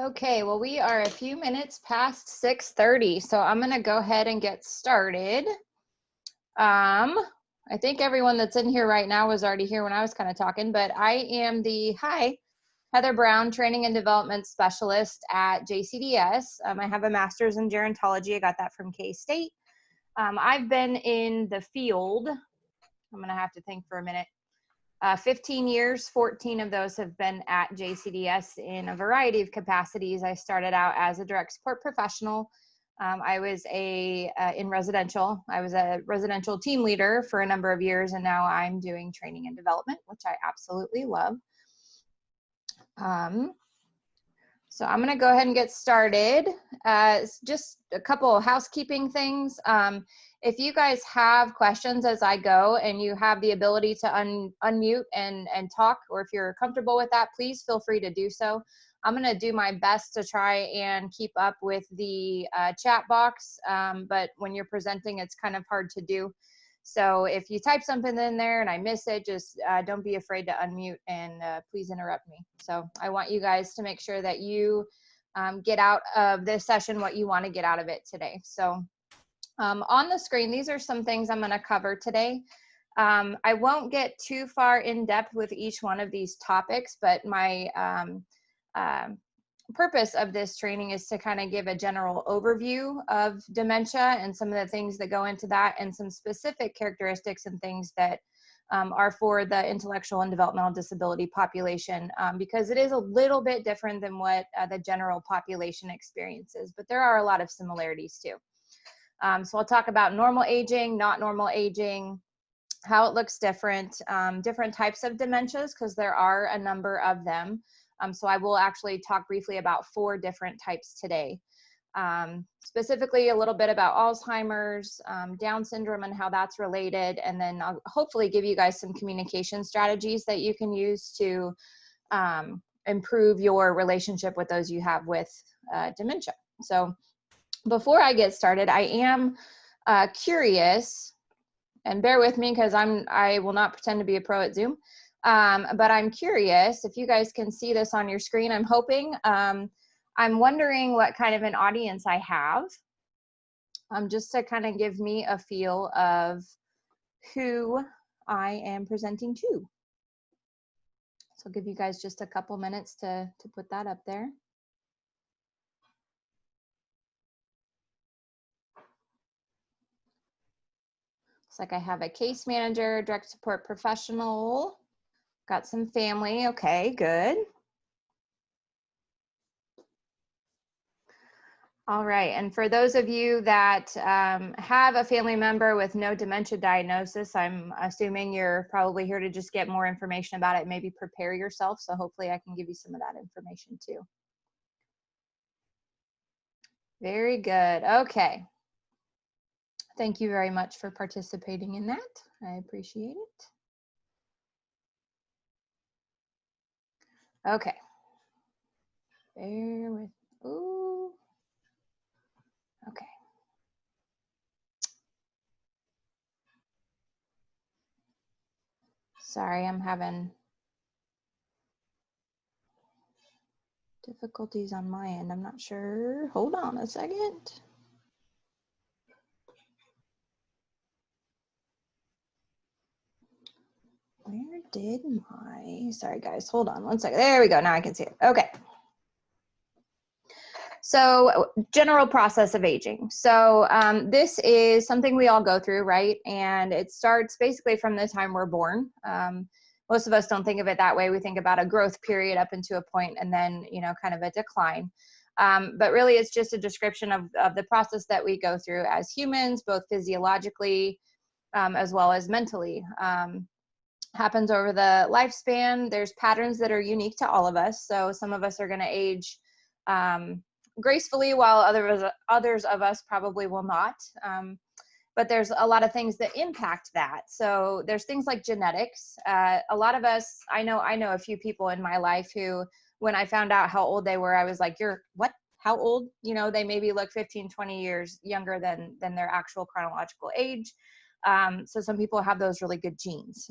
Okay, well, we are a few minutes past 6:30, so I'm going to go ahead and get started. I think everyone that's in here right now was already here when I was kind of talking, but I am Heather Brown, Training and Development Specialist at JCDS. I have a master's in gerontology. I got that from K-State. I've been in the field, I'm going to have to think for a minute, 15 years, 14 of those have been at JCDS in a variety of capacities. I started out as a direct support professional. I was in residential. I was a residential team leader for a number of years, and now I'm doing training and development, which I absolutely love. So I'm going to go ahead and get started. Just a couple of housekeeping things. If you guys have questions as I go and you have the ability to unmute and talk, or if you're comfortable with that, please feel free to do so. I'm going to do my best to try and keep up with the chat box, but when you're presenting, it's kind of hard to do. So if you type something in there and I miss it, just don't be afraid to unmute and please interrupt me. So I want you guys to make sure that you get out of this session what you want to get out of it today. So on the screen, these are some things I'm going to cover today. I won't get too far in depth with each one of these topics, but my purpose of this training is to kind of give a general overview of dementia and some of the things that go into that, and some specific characteristics and things that are for the intellectual and developmental disability population, because it is a little bit different than what the general population experiences, but there are a lot of similarities too. So I'll talk about normal aging, not normal aging, how it looks different, different types of dementias, because there are a number of them. So I will actually talk briefly about 4 different types today. Specifically a little bit about Alzheimer's, Down syndrome and how that's related, and then I'll hopefully give you guys some communication strategies that you can use to improve your relationship with those you have with dementia. So before I get started, I am curious, and bear with me because I will not pretend to be a pro at Zoom. But I'm curious if you guys can see this on your screen. I'm hoping. I'm wondering what kind of an audience I have, just to kind of give me a feel of who I am presenting to. So I'll give you guys just a couple minutes to put that up there. Looks like I have a case manager, direct support professional, got some family. Okay, good. All right, and for those of you that have a family member with no dementia diagnosis, I'm assuming you're probably here to just get more information about it, maybe prepare yourself. So hopefully I can give you some of that information too. Very good. Okay. Thank you very much for participating in that. I appreciate it. Okay. Bear with. Ooh. Okay. Sorry, I'm having difficulties on my end. I'm not sure. Hold on a second. Where did sorry guys, hold on one second. There we go, now I can see it. Okay. So general process of aging. So this is something we all go through, right? And it starts basically from the time we're born. Most of us don't think of it that way. We think about a growth period up into a point and then, you know, kind of a decline. But really it's just a description of the process that we go through as humans, both physiologically as well as mentally. Happens over the lifespan. There's patterns that are unique to all of us. So some of us are going to age gracefully, while others of us probably will not. But there's a lot of things that impact that. So there's things like genetics. A lot of us, I know a few people in my life who, when I found out how old they were, I was like, you're what? How old? You know, they maybe look 15, 20 years younger than their actual chronological age. So some people have those really good genes.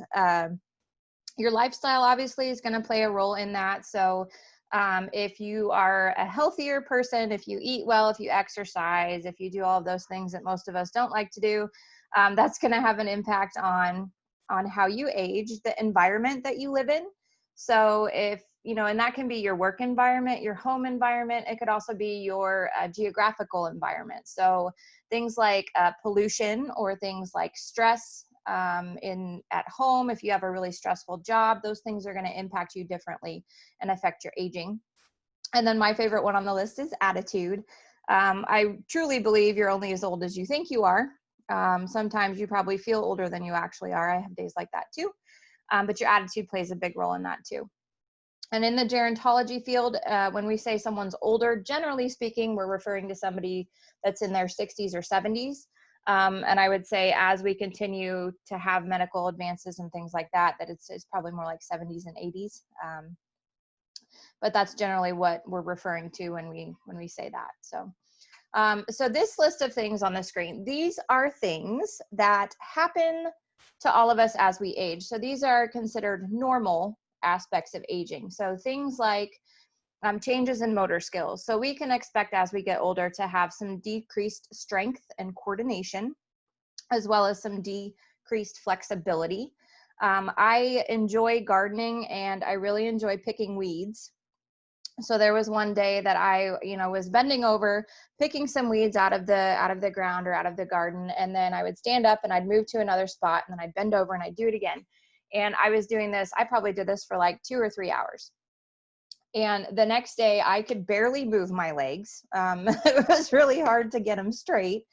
Your lifestyle obviously is going to play a role in that. So If you are a healthier person, if you eat well, if you exercise, if you do all of those things that most of us don't like to do, that's going to have an impact on how you age, the environment that you live in. So if, you know, and that can be your work environment, your home environment. It could also be your geographical environment. So things like pollution or things like stress at home. If you have a really stressful job, those things are going to impact you differently and affect your aging. And then my favorite one on the list is attitude. I truly believe you're only as old as you think you are. Sometimes you probably feel older than you actually are. I have days like that too. But your attitude plays a big role in that too. And in the gerontology field, when we say someone's older, generally speaking, we're referring to somebody that's in their 60s or 70s. And I would say as we continue to have medical advances and things like that, that it's probably more like 70s and 80s. But that's generally what we're referring to when we say that. So this list of things on the screen, these are things that happen to all of us as we age. So these are considered normal aspects of aging. So things like changes in motor skills. So we can expect as we get older to have some decreased strength and coordination, as well as some decreased flexibility. I enjoy gardening and I really enjoy picking weeds. So there was one day that I, was bending over, picking some weeds out of the ground or out of the garden. And then I would stand up and I'd move to another spot and then I'd bend over and I'd do it again. And I was doing this, I probably did this for like 2 or 3 hours. And the next day I could barely move my legs. It was really hard to get them straight.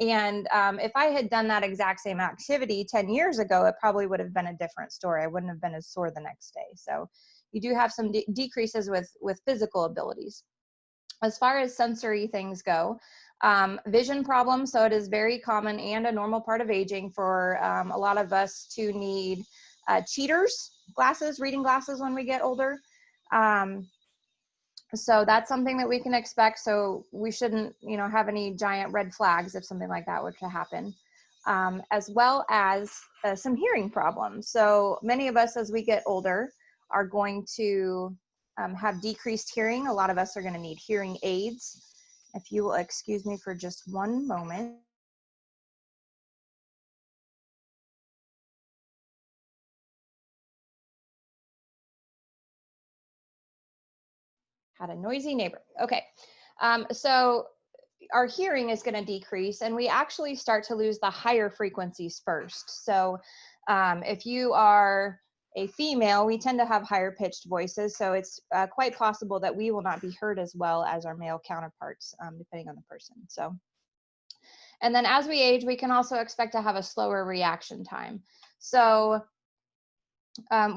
And if I had done that exact same activity 10 years ago, it probably would have been a different story. I wouldn't have been as sore the next day. So you do have some decreases with physical abilities. As far as sensory things go, vision problems. So it is very common and a normal part of aging for a lot of us to need cheaters glasses, reading glasses when we get older. So that's something that we can expect. So we shouldn't, have any giant red flags if something like that were to happen, as well as some hearing problems. So many of us, as we get older, are going to have decreased hearing. A lot of us are going to need hearing aids. If you will excuse me for just one moment. Had a noisy neighbor. Okay. So our hearing is going to decrease and we actually start to lose the higher frequencies first. So if you are a female, we tend to have higher pitched voices. So it's quite possible that we will not be heard as well as our male counterparts, depending on the person. So, and then as we age, we can also expect to have a slower reaction time. So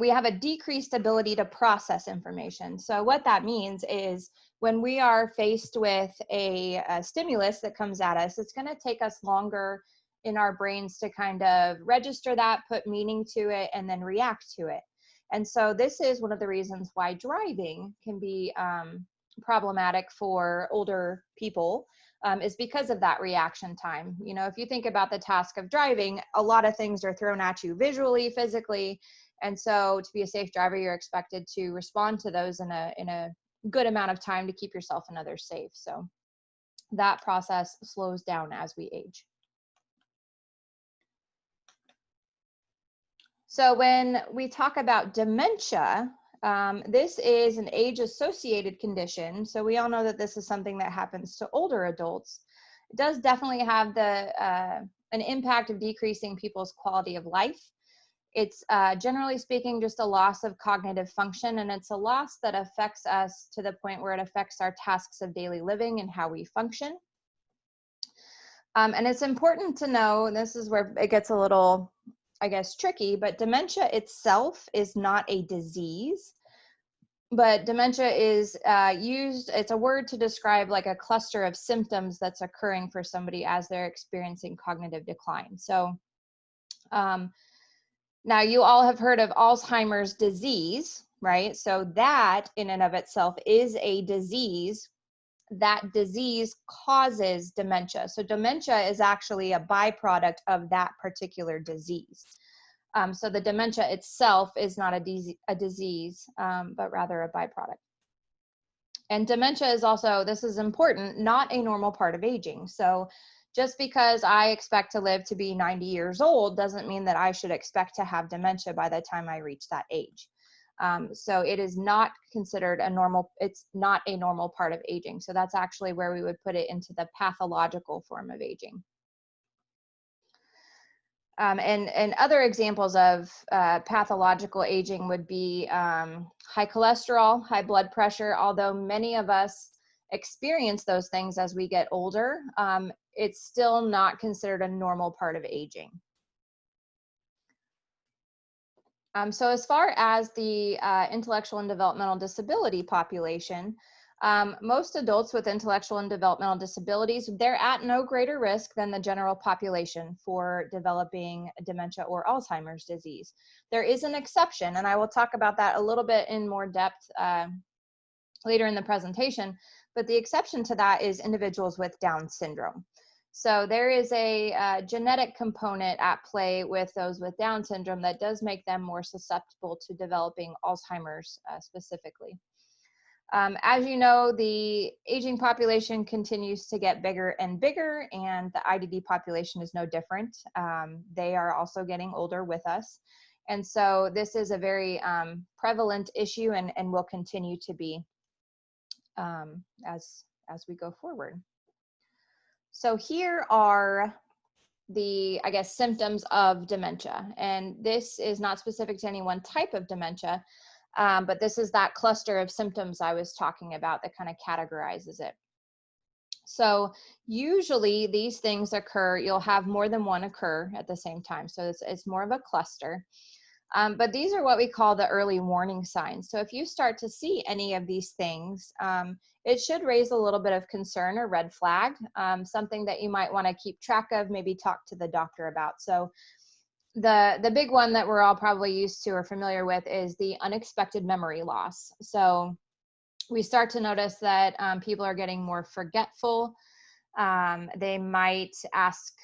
we have a decreased ability to process information. So what that means is when we are faced with a stimulus that comes at us, it's going to take us longer in our brains to kind of register that, put meaning to it, and then react to it. And so this is one of the reasons why driving can be problematic for older people, is because of that reaction time. If you think about the task of driving, a lot of things are thrown at you visually, physically. And so to be a safe driver, you're expected to respond to those in a good amount of time to keep yourself and others safe. So that process slows down as we age. So when we talk about dementia, this is an age-associated condition. So we all know that this is something that happens to older adults. It does definitely have an impact of decreasing people's quality of life. It's generally speaking just a loss of cognitive function, and it's a loss that affects us to the point where it affects our tasks of daily living and how we function. And it's important to know, and this is where it gets a little, I guess, tricky, but dementia itself is not a disease. But dementia is it's a word to describe like a cluster of symptoms that's occurring for somebody as they're experiencing cognitive decline. So now you all have heard of Alzheimer's disease, right? So that in and of itself is a disease. That disease causes dementia. So dementia is actually a byproduct of that particular disease. So the dementia itself is not a disease, but rather a byproduct. And dementia is also, this is important, not a normal part of aging. So just because I expect to live to be 90 years old doesn't mean that I should expect to have dementia by the time I reach that age. So it is not considered a normal, it's not a normal part of aging. So that's actually where we would put it into the pathological form of aging. And other examples of pathological aging would be high cholesterol, high blood pressure. Although many of us experience those things as we get older, it's still not considered a normal part of aging. So as far as the intellectual and developmental disability population, most adults with intellectual and developmental disabilities, they're at no greater risk than the general population for developing dementia or Alzheimer's disease. There is an exception, and I will talk about that a little bit in more depth later in the presentation, but the exception to that is individuals with Down syndrome. So there is a genetic component at play with those with Down syndrome that does make them more susceptible to developing Alzheimer's specifically. As you know, the aging population continues to get bigger and bigger, and the IDD population is no different. They are also getting older with us. And so this is a very prevalent issue and will continue to be as we go forward. So here are the, I guess, symptoms of dementia. And this is not specific to any one type of dementia, but this is that cluster of symptoms I was talking about that kind of categorizes it. So usually these things occur, you'll have more than one occur at the same time. So it's more of a cluster. But these are what we call the early warning signs. So if you start to see any of these things, it should raise a little bit of concern or red flag, something that you might want to keep track of, maybe talk to the doctor about. So the big one that we're all probably used to or familiar with is the unexpected memory loss. So we start to notice that people are getting more forgetful. They might ask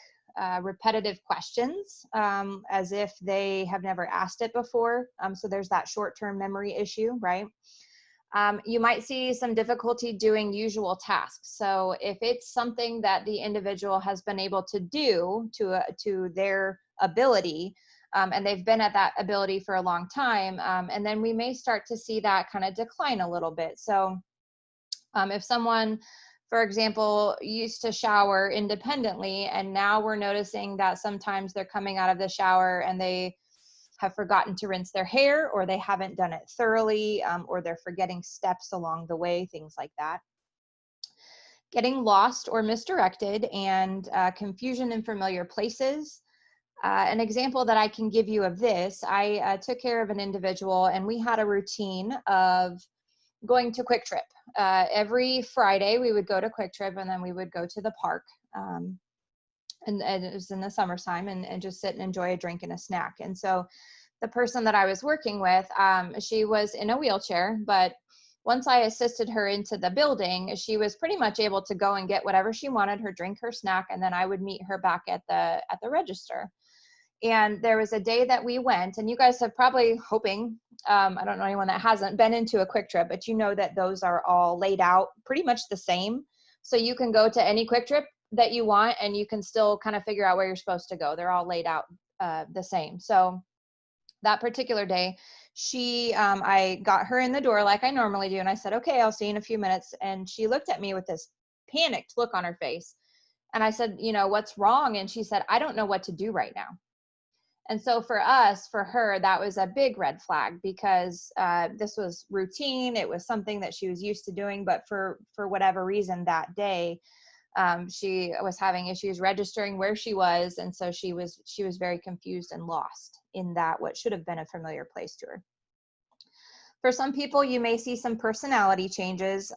repetitive questions as if they have never asked it before. So there's that short-term memory issue, right? You might see some difficulty doing usual tasks. So if it's something that the individual has been able to do to their ability, and they've been at that ability for a long time, and then we may start to see that kind of decline a little bit. So if someone, for example, used to shower independently, and now we're noticing that sometimes they're coming out of the shower and they have forgotten to rinse their hair, or they haven't done it thoroughly, or they're forgetting steps along the way, things like that. Getting lost or misdirected, and confusion in familiar places. An example that I can give you of this, I took care of an individual, and we had a routine of going to Quick Trip. Every Friday we would go to Quick Trip, and then we would go to the park. And it was in the summertime, and just sit and enjoy a drink and a snack. And so the person that I was working with, she was in a wheelchair, but once I assisted her into the building, she was pretty much able to go and get whatever she wanted, her drink, her snack, and then I would meet her back at the register. And there was a day that we went, and you guys have probably, hoping, I don't know anyone that hasn't been into a Quick Trip, but you know that those are all laid out pretty much the same. So you can go to any Quick Trip that you want, and you can still kind of figure out where you're supposed to go. They're all laid out the same. So that particular day, I got her in the door like I normally do, and I said, okay, I'll see you in a few minutes. And she looked at me with this panicked look on her face. And I said, you know, what's wrong? And she said, I don't know what to do right now. And so for her, that was a big red flag, because this was routine. It was something that she was used to doing, but for whatever reason that day, she was having issues registering where she was. And so she was very confused and lost in that what should have been a familiar place to her. For some people, you may see some personality changes.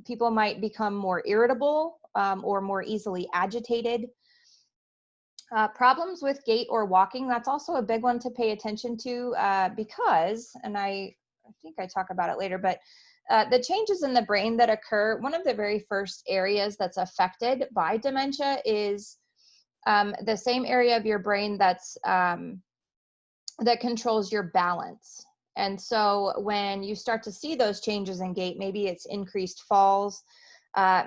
People might become more irritable or more easily agitated. Problems with gait or walking, that's also a big one to pay attention to because, and I think I talk about it later, but the changes in the brain that occur, one of the very first areas that's affected by dementia is the same area of your brain that controls your balance. And so when you start to see those changes in gait, maybe it's increased falls,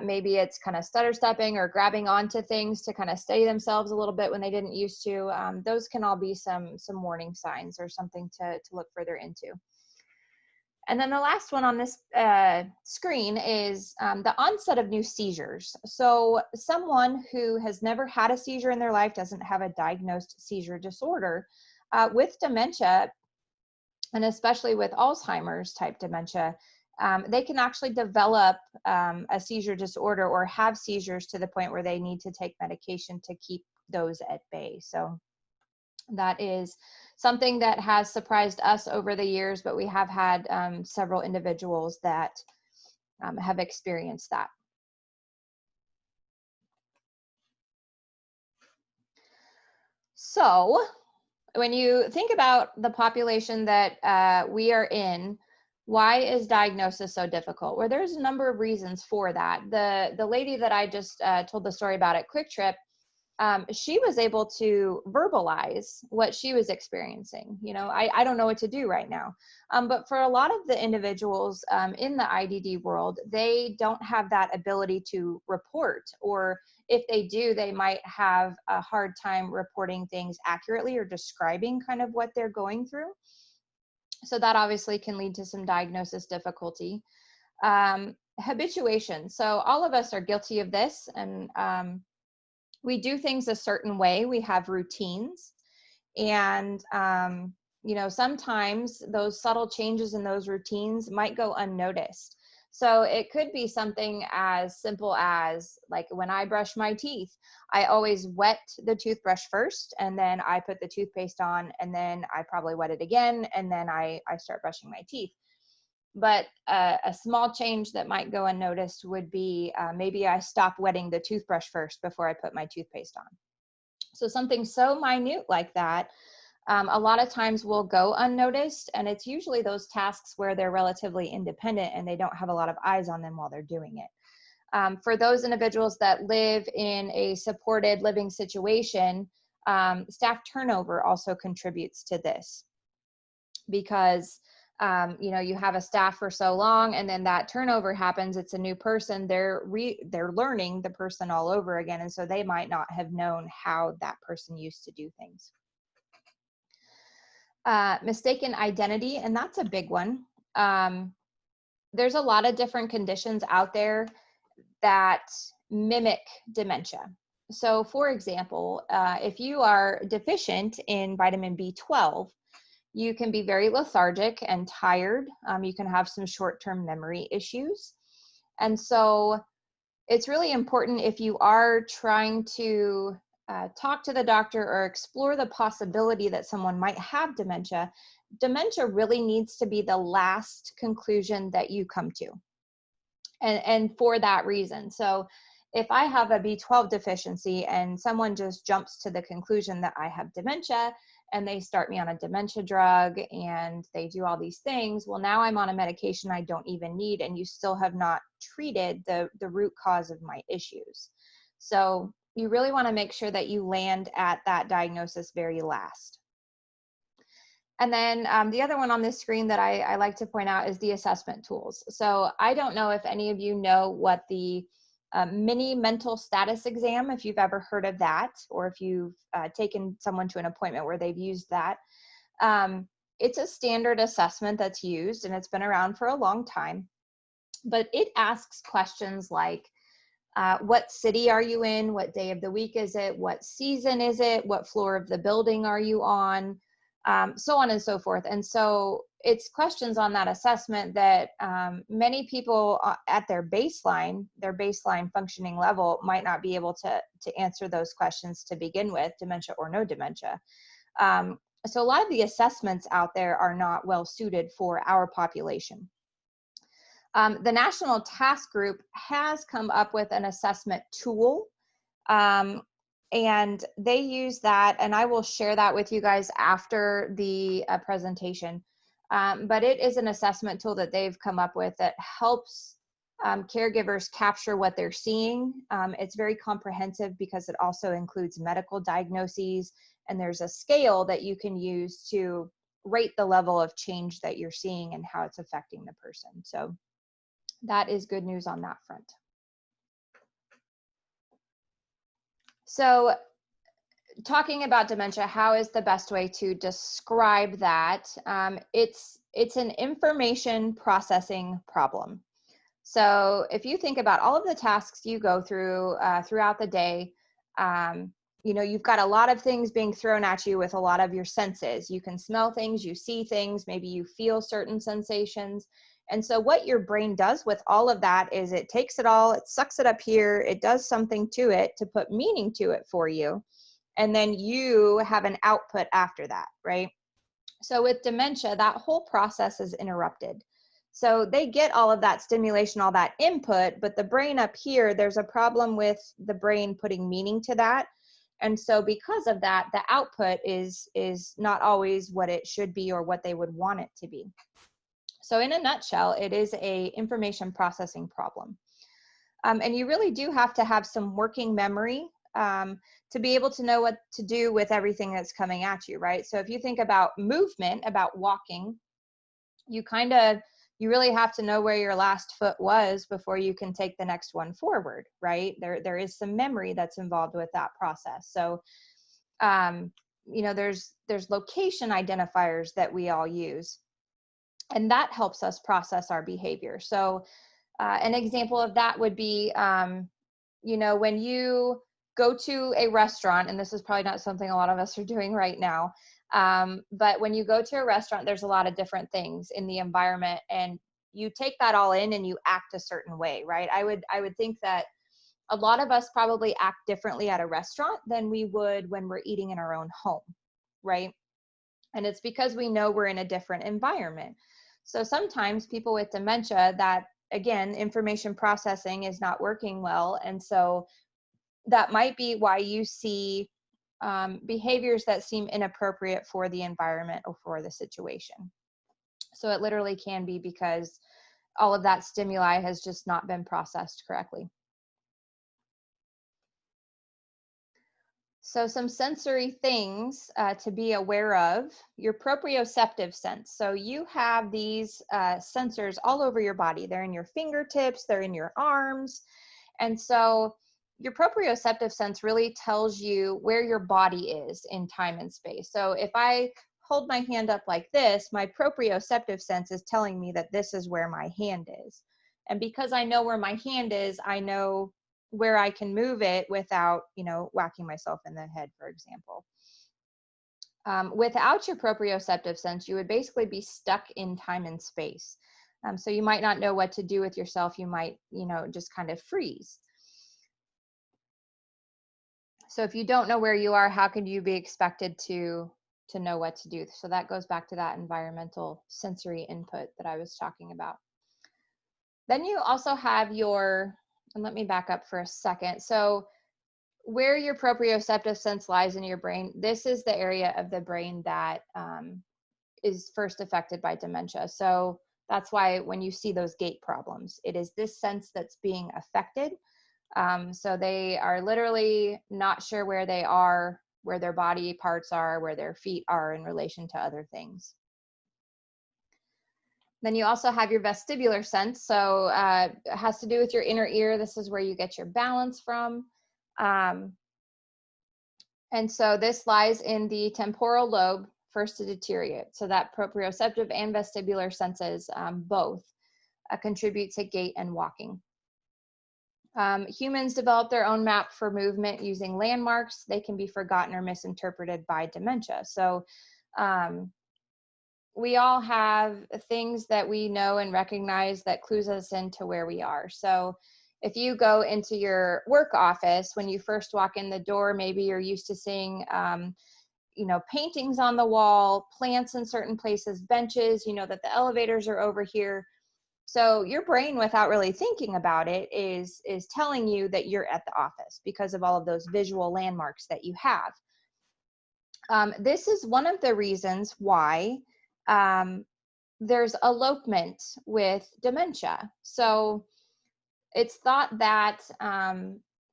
maybe it's kind of stutter stepping or grabbing onto things to kind of steady themselves a little bit when they didn't used to. Those can all be some warning signs or something to look further into. And then the last one on this screen is the onset of new seizures. So someone who has never had a seizure in their life, doesn't have a diagnosed seizure disorder, with dementia, and especially with Alzheimer's type dementia, they can actually develop a seizure disorder or have seizures to the point where they need to take medication to keep those at bay. So that is something that has surprised us over the years, but we have had several individuals that have experienced that. So when you think about the population that we are in, why is diagnosis so difficult? Well, there's a number of reasons for that. The lady that I just told the story about at Quick Trip, she was able to verbalize what she was experiencing. You know, I don't know what to do right now. But for a lot of the individuals in the IDD world, they don't have that ability to report, or if they do, they might have a hard time reporting things accurately or describing kind of what they're going through. So that obviously can lead to some diagnosis difficulty. Habituation. So all of us are guilty of this, and we do things a certain way. We have routines, and you know, sometimes those subtle changes in those routines might go unnoticed. So it could be something as simple as, like, when I brush my teeth, I always wet the toothbrush first, and then I put the toothpaste on, and then I probably wet it again, and then I start brushing my teeth. But a small change that might go unnoticed would be maybe I stop wetting the toothbrush first before I put my toothpaste on. So something so minute like that, a lot of times will go unnoticed, and it's usually those tasks where they're relatively independent and they don't have a lot of eyes on them while they're doing it. For those individuals that live in a supported living situation, staff turnover also contributes to this, because you know, you have a staff for so long, and then that turnover happens. It's a new person. They're learning the person all over again, and so they might not have known how that person used to do things. Mistaken identity, and that's a big one. There's a lot of different conditions out there that mimic dementia. So for example, if you are deficient in vitamin B12, you can be very lethargic and tired. You can have some short-term memory issues. And so it's really important, if you are trying to talk to the doctor or explore the possibility that someone might have dementia, dementia really needs to be the last conclusion that you come to. And for that reason. So if I have a B12 deficiency and someone just jumps to the conclusion that I have dementia, and they start me on a dementia drug and they do all these things, well, now I'm on a medication I don't even need, and you still have not treated the root cause of my issues. So you really want to make sure that you land at that diagnosis very last. And then the other one on this screen that I like to point out is the assessment tools. So I don't know if any of you know what the mini mental status exam, if you've ever heard of that, or if you've taken someone to an appointment where they've used that. It's a standard assessment that's used, and it's been around for a long time. But it asks questions like, what city are you in? What day of the week is it? What season is it? What floor of the building are you on? So on and so forth. And so it's questions on that assessment that many people at their baseline functioning level might not be able to answer those questions to begin with, dementia or no dementia. So a lot of the assessments out there are not well suited for our population. The National Task Group has come up with an assessment tool, and they use that, and I will share that with you guys after the presentation. But it is an assessment tool that they've come up with that helps caregivers capture what they're seeing. It's very comprehensive because it also includes medical diagnoses, and there's a scale that you can use to rate the level of change that you're seeing and how it's affecting the person. So that is good news on that front. So talking about dementia, how is the best way to describe that? It's an information processing problem. So if you think about all of the tasks you go through throughout the day, you know, you've got a lot of things being thrown at you with a lot of your senses. You can smell things, you see things, maybe you feel certain sensations. And so what your brain does with all of that is it takes it all, it sucks it up here, it does something to it to put meaning to it for you. And then you have an output after that, right? So with dementia, that whole process is interrupted. So they get all of that stimulation, all that input, but the brain up here, there's a problem with the brain putting meaning to that. And so because of that, the output is not always what it should be or what they would want it to be. So in a nutshell, it is a information processing problem. And you really do have to have some working memory to be able to know what to do with everything that's coming at you, right? So if you think about movement, about walking, you really have to know where your last foot was before you can take the next one forward, right? There is some memory that's involved with that process. So, you know, there's location identifiers that we all use, and that helps us process our behavior. So an example of that would be, you know, when you go to a restaurant, and this is probably not something a lot of us are doing right now, but when you go to a restaurant, there's a lot of different things in the environment, and you take that all in and you act a certain way, right? I would think that a lot of us probably act differently at a restaurant than we would when we're eating in our own home, right? And it's because we know we're in a different environment. So sometimes people with dementia, that again, information processing is not working well. And so that might be why you see behaviors that seem inappropriate for the environment or for the situation. So it literally can be because all of that stimuli has just not been processed correctly. So some sensory things to be aware of: your proprioceptive sense. So you have these sensors all over your body. They're in your fingertips, they're in your arms. And so your proprioceptive sense really tells you where your body is in time and space. So if I hold my hand up like this, my proprioceptive sense is telling me that this is where my hand is. And because I know where my hand is, I know where I can move it without, you know, whacking myself in the head, for example. Without your proprioceptive sense, you would basically be stuck in time and space. So you might not know what to do with yourself. You might, you know, just kind of freeze. So if you don't know where you are, how can you be expected to know what to do? So that goes back to that environmental sensory input that I was talking about. Then you also have your, and let me back up for a second. So where your proprioceptive sense lies in your brain, this is the area of the brain that is first affected by dementia. So that's why when you see those gait problems, it is this sense that's being affected. So they are literally not sure where they are, where their body parts are, where their feet are in relation to other things. Then you also have your vestibular sense. So it has to do with your inner ear. This is where you get your balance from. And so this lies in the temporal lobe first to deteriorate. So that proprioceptive and vestibular senses both contribute to gait and walking. Humans develop their own map for movement using landmarks. They can be forgotten or misinterpreted by dementia. So we all have things that we know and recognize that clues us into where we are. So if you go into your work office, when you first walk in the door, maybe you're used to seeing you know, paintings on the wall, plants in certain places, benches, you know that the elevators are over here. So your brain, without really thinking about it, is telling you that you're at the office because of all of those visual landmarks that you have. This is one of the reasons why there's elopement with dementia. So it's thought that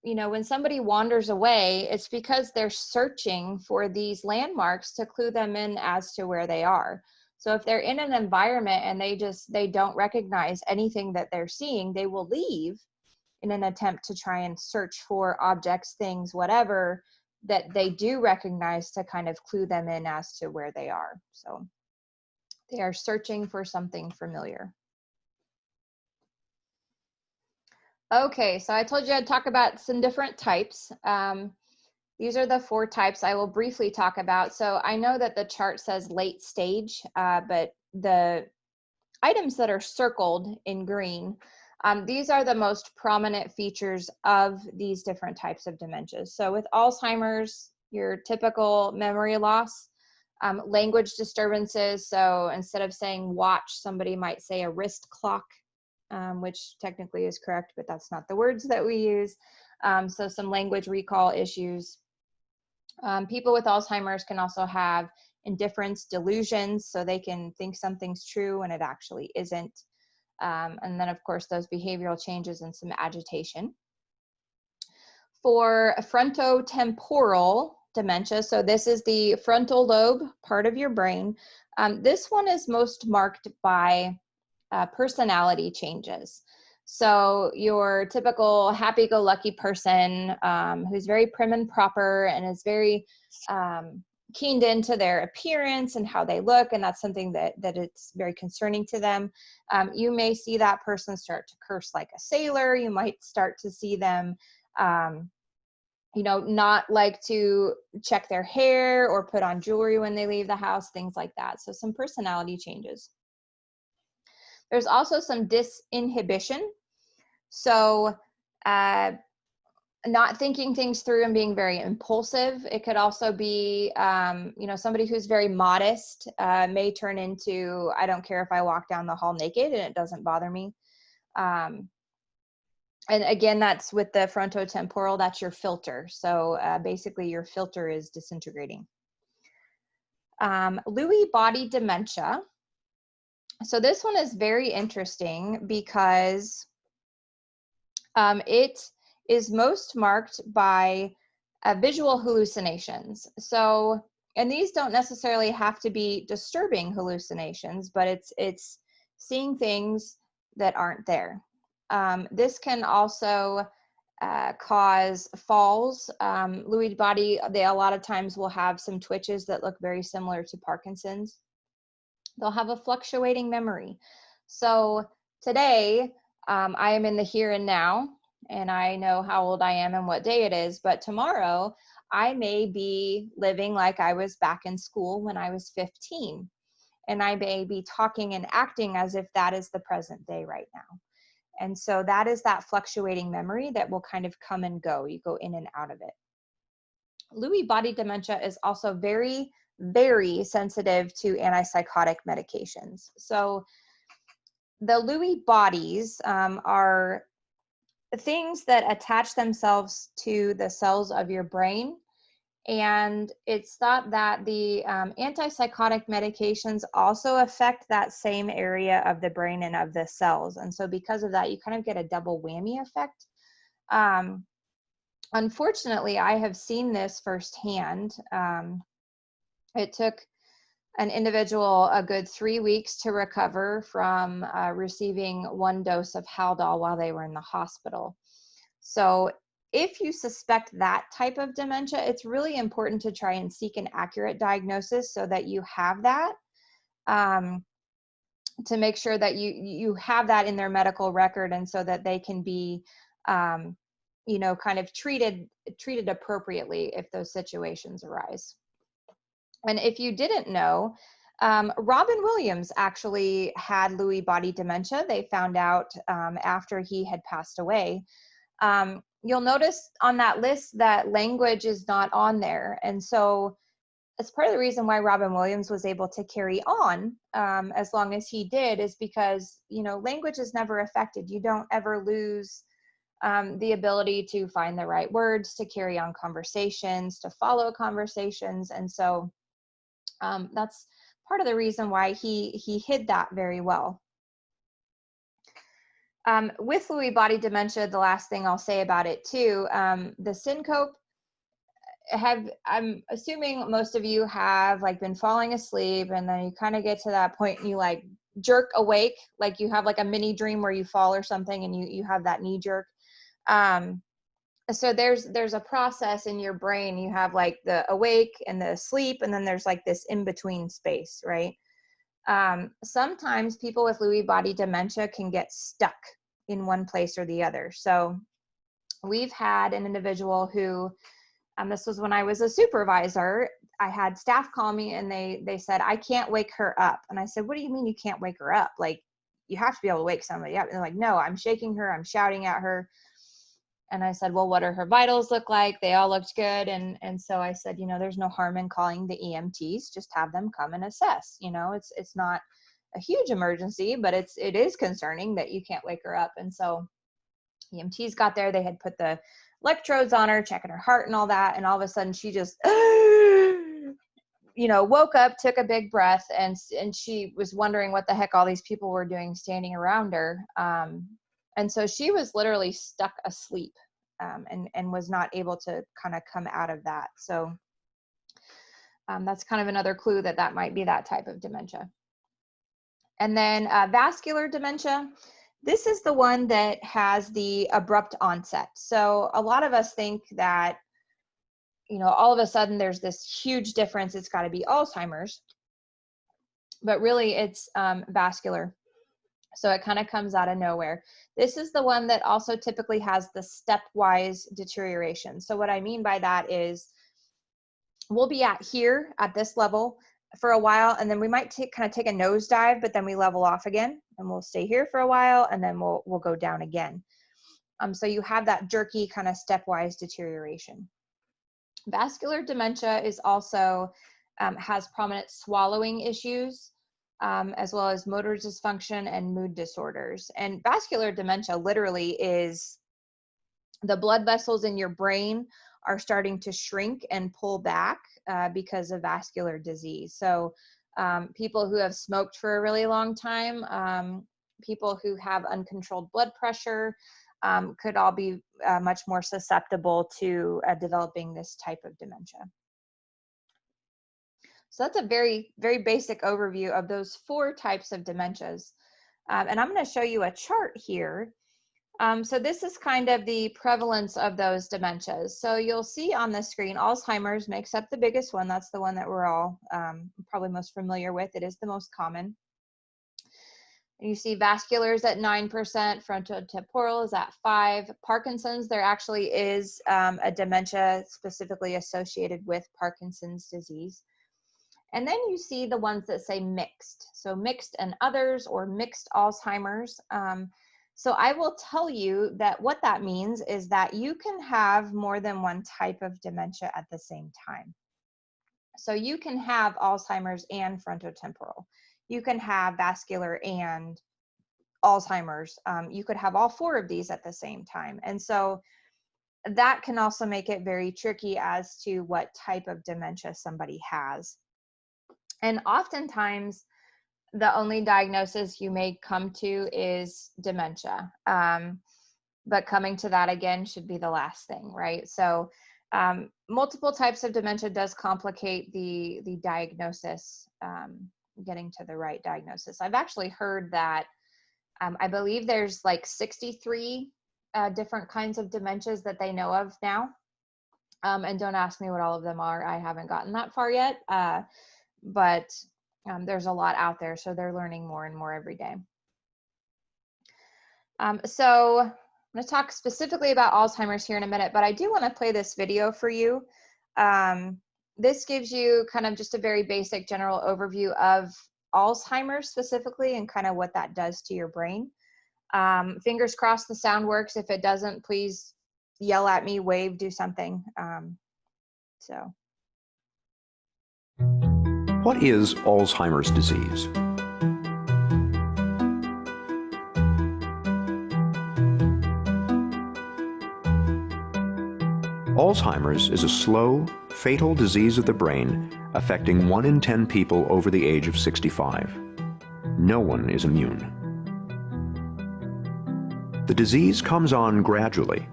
you know, when somebody wanders away, it's because they're searching for these landmarks to clue them in as to where they are. So if they're in an environment and they don't recognize anything that they're seeing, they will leave in an attempt to try and search for objects, things, whatever that they do recognize to kind of clue them in as to where they are. So they are searching for something familiar. Okay, so I told you I'd talk about some different types. These are the 4 types I will briefly talk about. So I know that the chart says late stage, but the items that are circled in green, these are the most prominent features of these different types of dementias. So with Alzheimer's, your typical memory loss, language disturbances. So instead of saying watch, somebody might say a wrist clock, which technically is correct, but that's not the words that we use. So some language recall issues. People with Alzheimer's can also have indifference delusions, so they can think something's true when it actually isn't. And then, of course, those behavioral changes and some agitation. For frontotemporal dementia, so this is the frontal lobe part of your brain, this one is most marked by personality changes. So your typical happy-go-lucky person who's very prim and proper and is very keened into their appearance and how they look, and that's something that it's very concerning to them. You may see that person start to curse like a sailor. You might start to see them you know, not like to check their hair or put on jewelry when they leave the house, things like that. So some personality changes. There's also some disinhibition. So not thinking things through and being very impulsive. It could also be, you know, somebody who's very modest may turn into, I don't care if I walk down the hall naked and it doesn't bother me. And again, that's with the frontotemporal, that's your filter. So basically your filter is disintegrating. Lewy body dementia. So this one is very interesting because it is most marked by visual hallucinations. So, and these don't necessarily have to be disturbing hallucinations, but it's seeing things that aren't there. This can also cause falls. Lewy body, they a lot of times will have some twitches that look very similar to Parkinson's. They'll have a fluctuating memory. So today, I am in the here and now, and I know how old I am and what day it is, but tomorrow I may be living like I was back in school when I was 15, and I may be talking and acting as if that is the present day right now. And so that is that fluctuating memory that will kind of come and go. You go in and out of it. Lewy body dementia is also very, very sensitive to antipsychotic medications. So the Lewy bodies are things that attach themselves to the cells of your brain. And it's thought that the antipsychotic medications also affect that same area of the brain and of the cells. And so because of that, you kind of get a double whammy effect. Unfortunately, I have seen this firsthand. It took an individual a good 3 weeks to recover from receiving 1 dose of Haldol while they were in the hospital. So if you suspect that type of dementia, it's really important to try and seek an accurate diagnosis so that you have that, to make sure that you have that in their medical record, and so that they can be, you know, kind of treated appropriately if those situations arise. And if you didn't know, Robin Williams actually had Lewy body dementia. They found out after he had passed away. You'll notice on that list that language is not on there. And so that's part of the reason why Robin Williams was able to carry on as long as he did, is because, you know, language is never affected. You don't ever lose the ability to find the right words, to carry on conversations, to follow conversations. And so that's part of the reason why he hid that very well. With Lewy body dementia, the last thing I'll say about it too, the syncope, I'm assuming most of you have like been falling asleep, and then you kind of get to that point and you like jerk awake, like you have like a mini dream where you fall or something and you have that knee jerk. So there's a process in your brain. You have like the awake and the sleep, and then there's like this in between space, right? Sometimes people with Lewy body dementia can get stuck in one place or the other. So we've had an individual who, this was when I was a supervisor, I had staff call me and they said, I can't wake her up. And I said, what do you mean you can't wake her up? Like, you have to be able to wake somebody up. And they're like, no, I'm shaking her, I'm shouting at her. And I said, well, what do her vitals look like? They all looked good. And so I said, there's no harm in calling the EMTs, just have them come and assess. It's not a huge emergency, but it is concerning that you can't wake her up. And so EMTs got there, they had put the electrodes on her, checking her heart and all that. And all of a sudden she just, woke up, took a big breath, and she was wondering what the heck all these people were doing standing around her. And so she was literally stuck asleep, and was not able to kind of come out of that. So that's kind of another clue that might be that type of dementia. And then vascular dementia. This is the one that has the abrupt onset. So a lot of us think that, all of a sudden there's this huge difference. It's got to be Alzheimer's, but really it's vascular. So it kind of comes out of nowhere. This is the one that also typically has the stepwise deterioration. So what I mean by that is we'll be at this level for a while, and then we might take a nosedive, but then we level off again, and we'll stay here for a while, and then we'll go down again. So you have that jerky kind of stepwise deterioration. Vascular dementia is also has prominent swallowing issues, as well as motor dysfunction and mood disorders. And vascular dementia literally is the blood vessels in your brain are starting to shrink and pull back because of vascular disease. So people who have smoked for a really long time, people who have uncontrolled blood pressure, could all be much more susceptible to developing this type of dementia. So that's a very, very basic overview of those 4 types of dementias. And I'm going to show you a chart here. So this is kind of the prevalence of those dementias. So you'll see on the screen, Alzheimer's makes up the biggest one. That's the one that we're all probably most familiar with. It is the most common. And you see vascular is at 9%, frontotemporal is at 5%. Parkinson's, there actually is a dementia specifically associated with Parkinson's disease. And then you see the ones that say mixed. So mixed and others, or mixed Alzheimer's. So I will tell you that what that means is that you can have more than one type of dementia at the same time. So you can have Alzheimer's and frontotemporal. You can have vascular and Alzheimer's. You could have all 4 of these at the same time. And so that can also make it very tricky as to what type of dementia somebody has. And oftentimes, the only diagnosis you may come to is dementia. But coming to that again should be the last thing, right? So multiple types of dementia does complicate the diagnosis, getting to the right diagnosis. I've actually heard that I believe there's like 63 different kinds of dementias that they know of now. And don't ask me what all of them are. I haven't gotten that far yet. But there's a lot out there, so they're learning more and more every day. So I'm going to talk specifically about Alzheimer's here in a minute, but I do want to play this video for you. This gives you kind of just a very basic general overview of Alzheimer's specifically and kind of what that does to your brain. Fingers crossed the sound works. If it doesn't, please yell at me, wave, do something. What is Alzheimer's disease? Alzheimer's is a slow, fatal disease of the brain affecting 1 in 10 people over the age of 65. No one is immune. The disease comes on gradually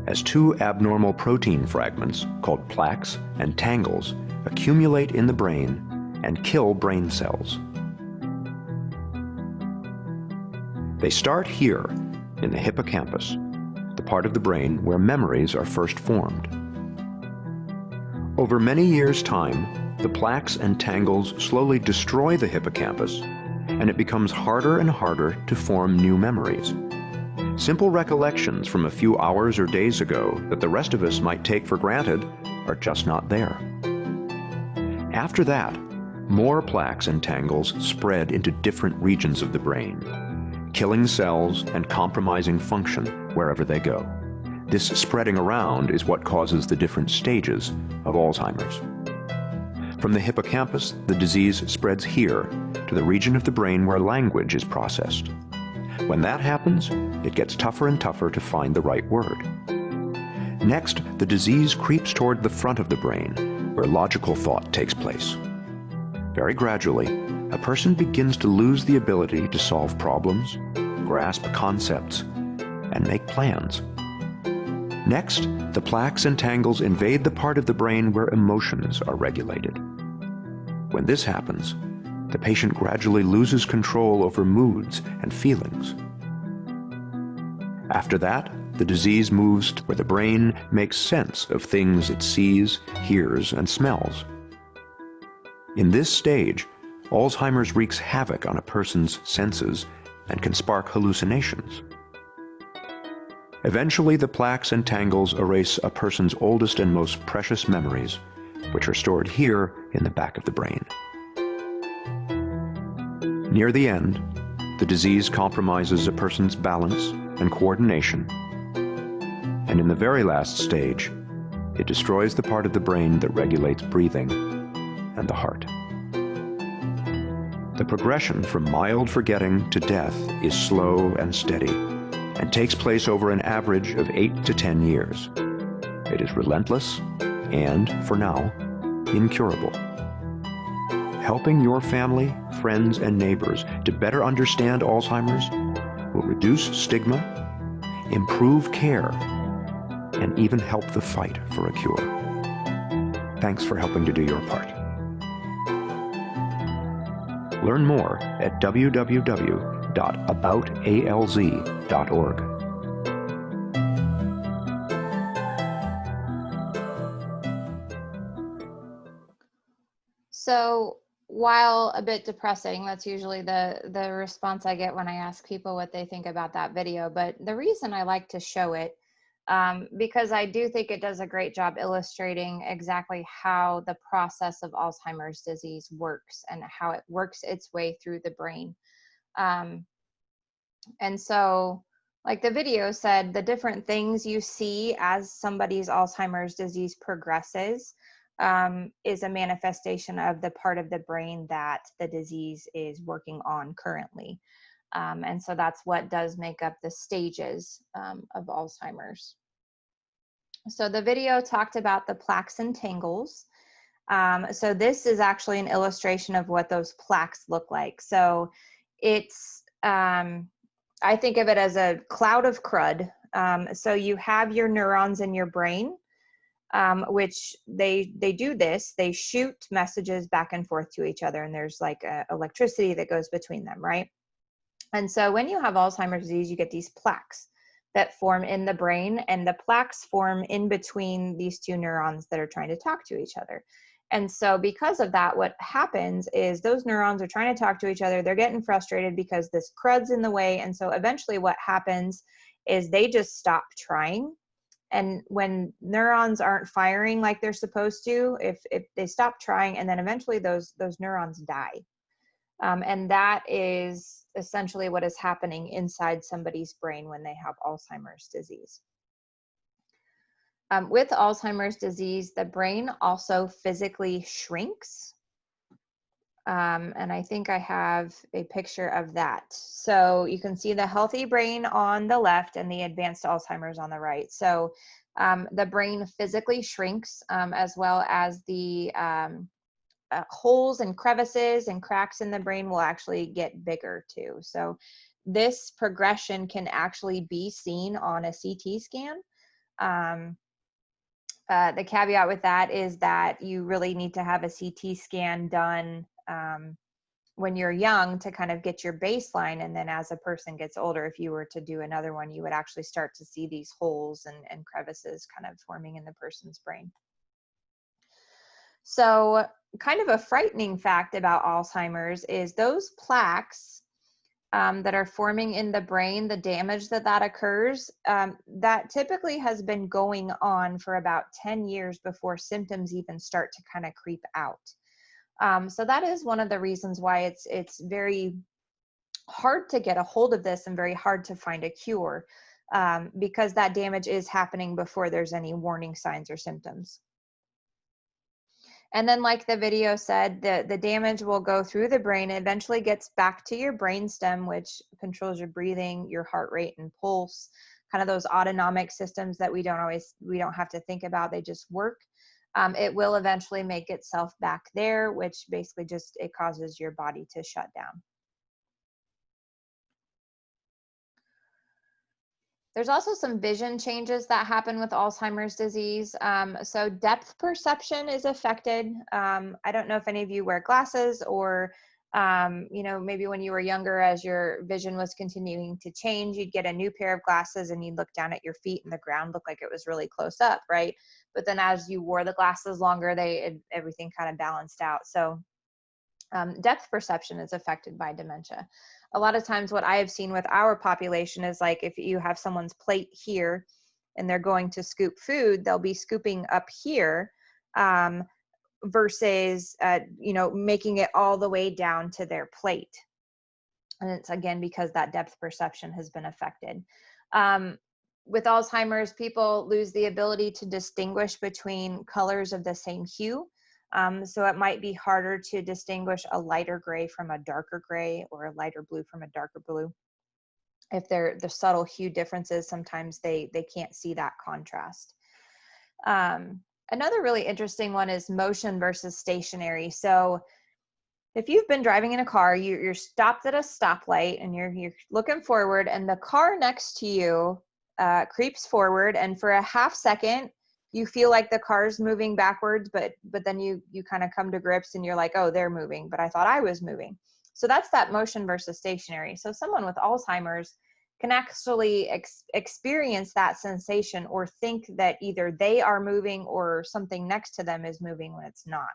as two abnormal protein fragments called plaques and tangles accumulate in the brain and kill brain cells. They start here in the hippocampus, the part of the brain where memories are first formed. Over many years' time, the plaques and tangles slowly destroy the hippocampus, and it becomes harder and harder to form new memories. Simple recollections from a few hours or days ago that the rest of us might take for granted are just not there. After that, more plaques and tangles spread into different regions of the brain, killing cells and compromising function wherever they go. This spreading around is what causes the different stages of Alzheimer's. From the hippocampus, the disease spreads here to the region of the brain where language is processed. When that happens, it gets tougher and tougher to find the right word. Next, the disease creeps toward the front of the brain, where logical thought takes place. Very gradually, a person begins to lose the ability to solve problems, grasp concepts, and make plans. Next, the plaques and tangles invade the part of the brain where emotions are regulated. When this happens, the patient gradually loses control over moods and feelings. After that, the disease moves to where the brain makes sense of things it sees, hears, and smells. In this stage, Alzheimer's wreaks havoc on a person's senses and can spark hallucinations. Eventually, the plaques and tangles erase a person's oldest and most precious memories, which are stored here in the back of the brain. Near the end, the disease compromises a person's balance and coordination, and in the very last stage, it destroys the part of the brain that regulates breathing and the heart. The progression from mild forgetting to death is slow and steady, and takes place over an average of 8 to 10 years. It is relentless and, for now, incurable. Helping your family, friends, and neighbors to better understand Alzheimer's will reduce stigma, improve care, and even help the fight for a cure. Thanks for helping to do your part. Learn more at www.aboutalz.org. So while a bit depressing, that's usually the response I get when I ask people what they think about that video. But the reason I like to show it, because I do think it does a great job illustrating exactly how the process of Alzheimer's disease works and how it works its way through the brain. And so, like the video said, the different things you see as somebody's Alzheimer's disease progresses is a manifestation of the part of the brain that the disease is working on currently. And so that's what does make up the stages of Alzheimer's. So the video talked about the plaques and tangles. So this is actually an illustration of what those plaques look like. So it's, I think of it as a cloud of crud. So you have your neurons in your brain, which they do this, they shoot messages back and forth to each other, and there's like electricity that goes between them, right? And so when you have Alzheimer's disease, you get these plaques that form in the brain, and the plaques form in between these two neurons that are trying to talk to each other. And so because of that, what happens is those neurons are trying to talk to each other. They're getting frustrated because this crud's in the way. And so eventually what happens is they just stop trying. And when neurons aren't firing like they're supposed to, if they stop trying, and then eventually those neurons die. And that is essentially what is happening inside somebody's brain when they have Alzheimer's disease. With Alzheimer's disease, the brain also physically shrinks. And I think I have a picture of that. So you can see the healthy brain on the left and the advanced Alzheimer's on the right. So the brain physically shrinks, as well as the holes and crevices and cracks in the brain will actually get bigger too. So this progression can actually be seen on a CT scan. The caveat with that is that you really need to have a CT scan done when you're young to kind of get your baseline. And then as a person gets older, if you were to do another one, you would actually start to see these holes and crevices kind of forming in the person's brain. So kind of a frightening fact about Alzheimer's is those plaques that are forming in the brain, the damage that occurs, that typically has been going on for about 10 years before symptoms even start to kind of creep out. So that is one of the reasons why it's very hard to get a hold of this and very hard to find a cure, because that damage is happening before there's any warning signs or symptoms. And then, like the video said, the damage will go through the brain, eventually gets back to your brainstem, which controls your breathing, your heart rate and pulse, kind of those autonomic systems that we don't have to think about, they just work. It will eventually make itself back there, which basically just, it causes your body to shut down. There's also some vision changes that happen with Alzheimer's disease. So depth perception is affected. I don't know if any of you wear glasses or, maybe when you were younger, as your vision was continuing to change, you'd get a new pair of glasses and you'd look down at your feet and the ground looked like it was really close up, right? But then as you wore the glasses longer, everything kind of balanced out. So depth perception is affected by dementia. A lot of times what I have seen with our population is, like, if you have someone's plate here and they're going to scoop food, they'll be scooping up here versus, making it all the way down to their plate. And it's, again, because that depth perception has been affected. With Alzheimer's, people lose the ability to distinguish between colors of the same hue. So it might be harder to distinguish a lighter gray from a darker gray, or a lighter blue from a darker blue. If they're the subtle hue differences, sometimes they can't see that contrast. Another really interesting one is motion versus stationary. So if you've been driving in a car, you're stopped at a stoplight and you're looking forward, and the car next to you creeps forward, and for a half second, you feel like the car's moving backwards, but then you kind of come to grips and you're like, oh, they're moving, but I thought I was moving. So that's that motion versus stationary. So someone with Alzheimer's can actually experience that sensation, or think that either they are moving or something next to them is moving when it's not.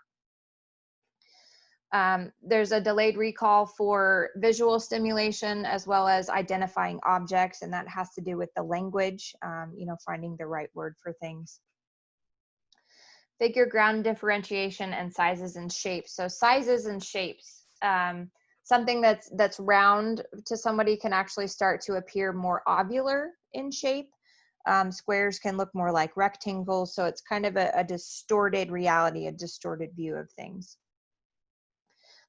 There's a delayed recall for visual stimulation as well as identifying objects, and that has to do with the language, finding the right word for things. Figure ground differentiation and sizes and shapes. So sizes and shapes, something that's round to somebody can actually start to appear more ovular in shape. Squares can look more like rectangles. So it's kind of a distorted reality, a distorted view of things.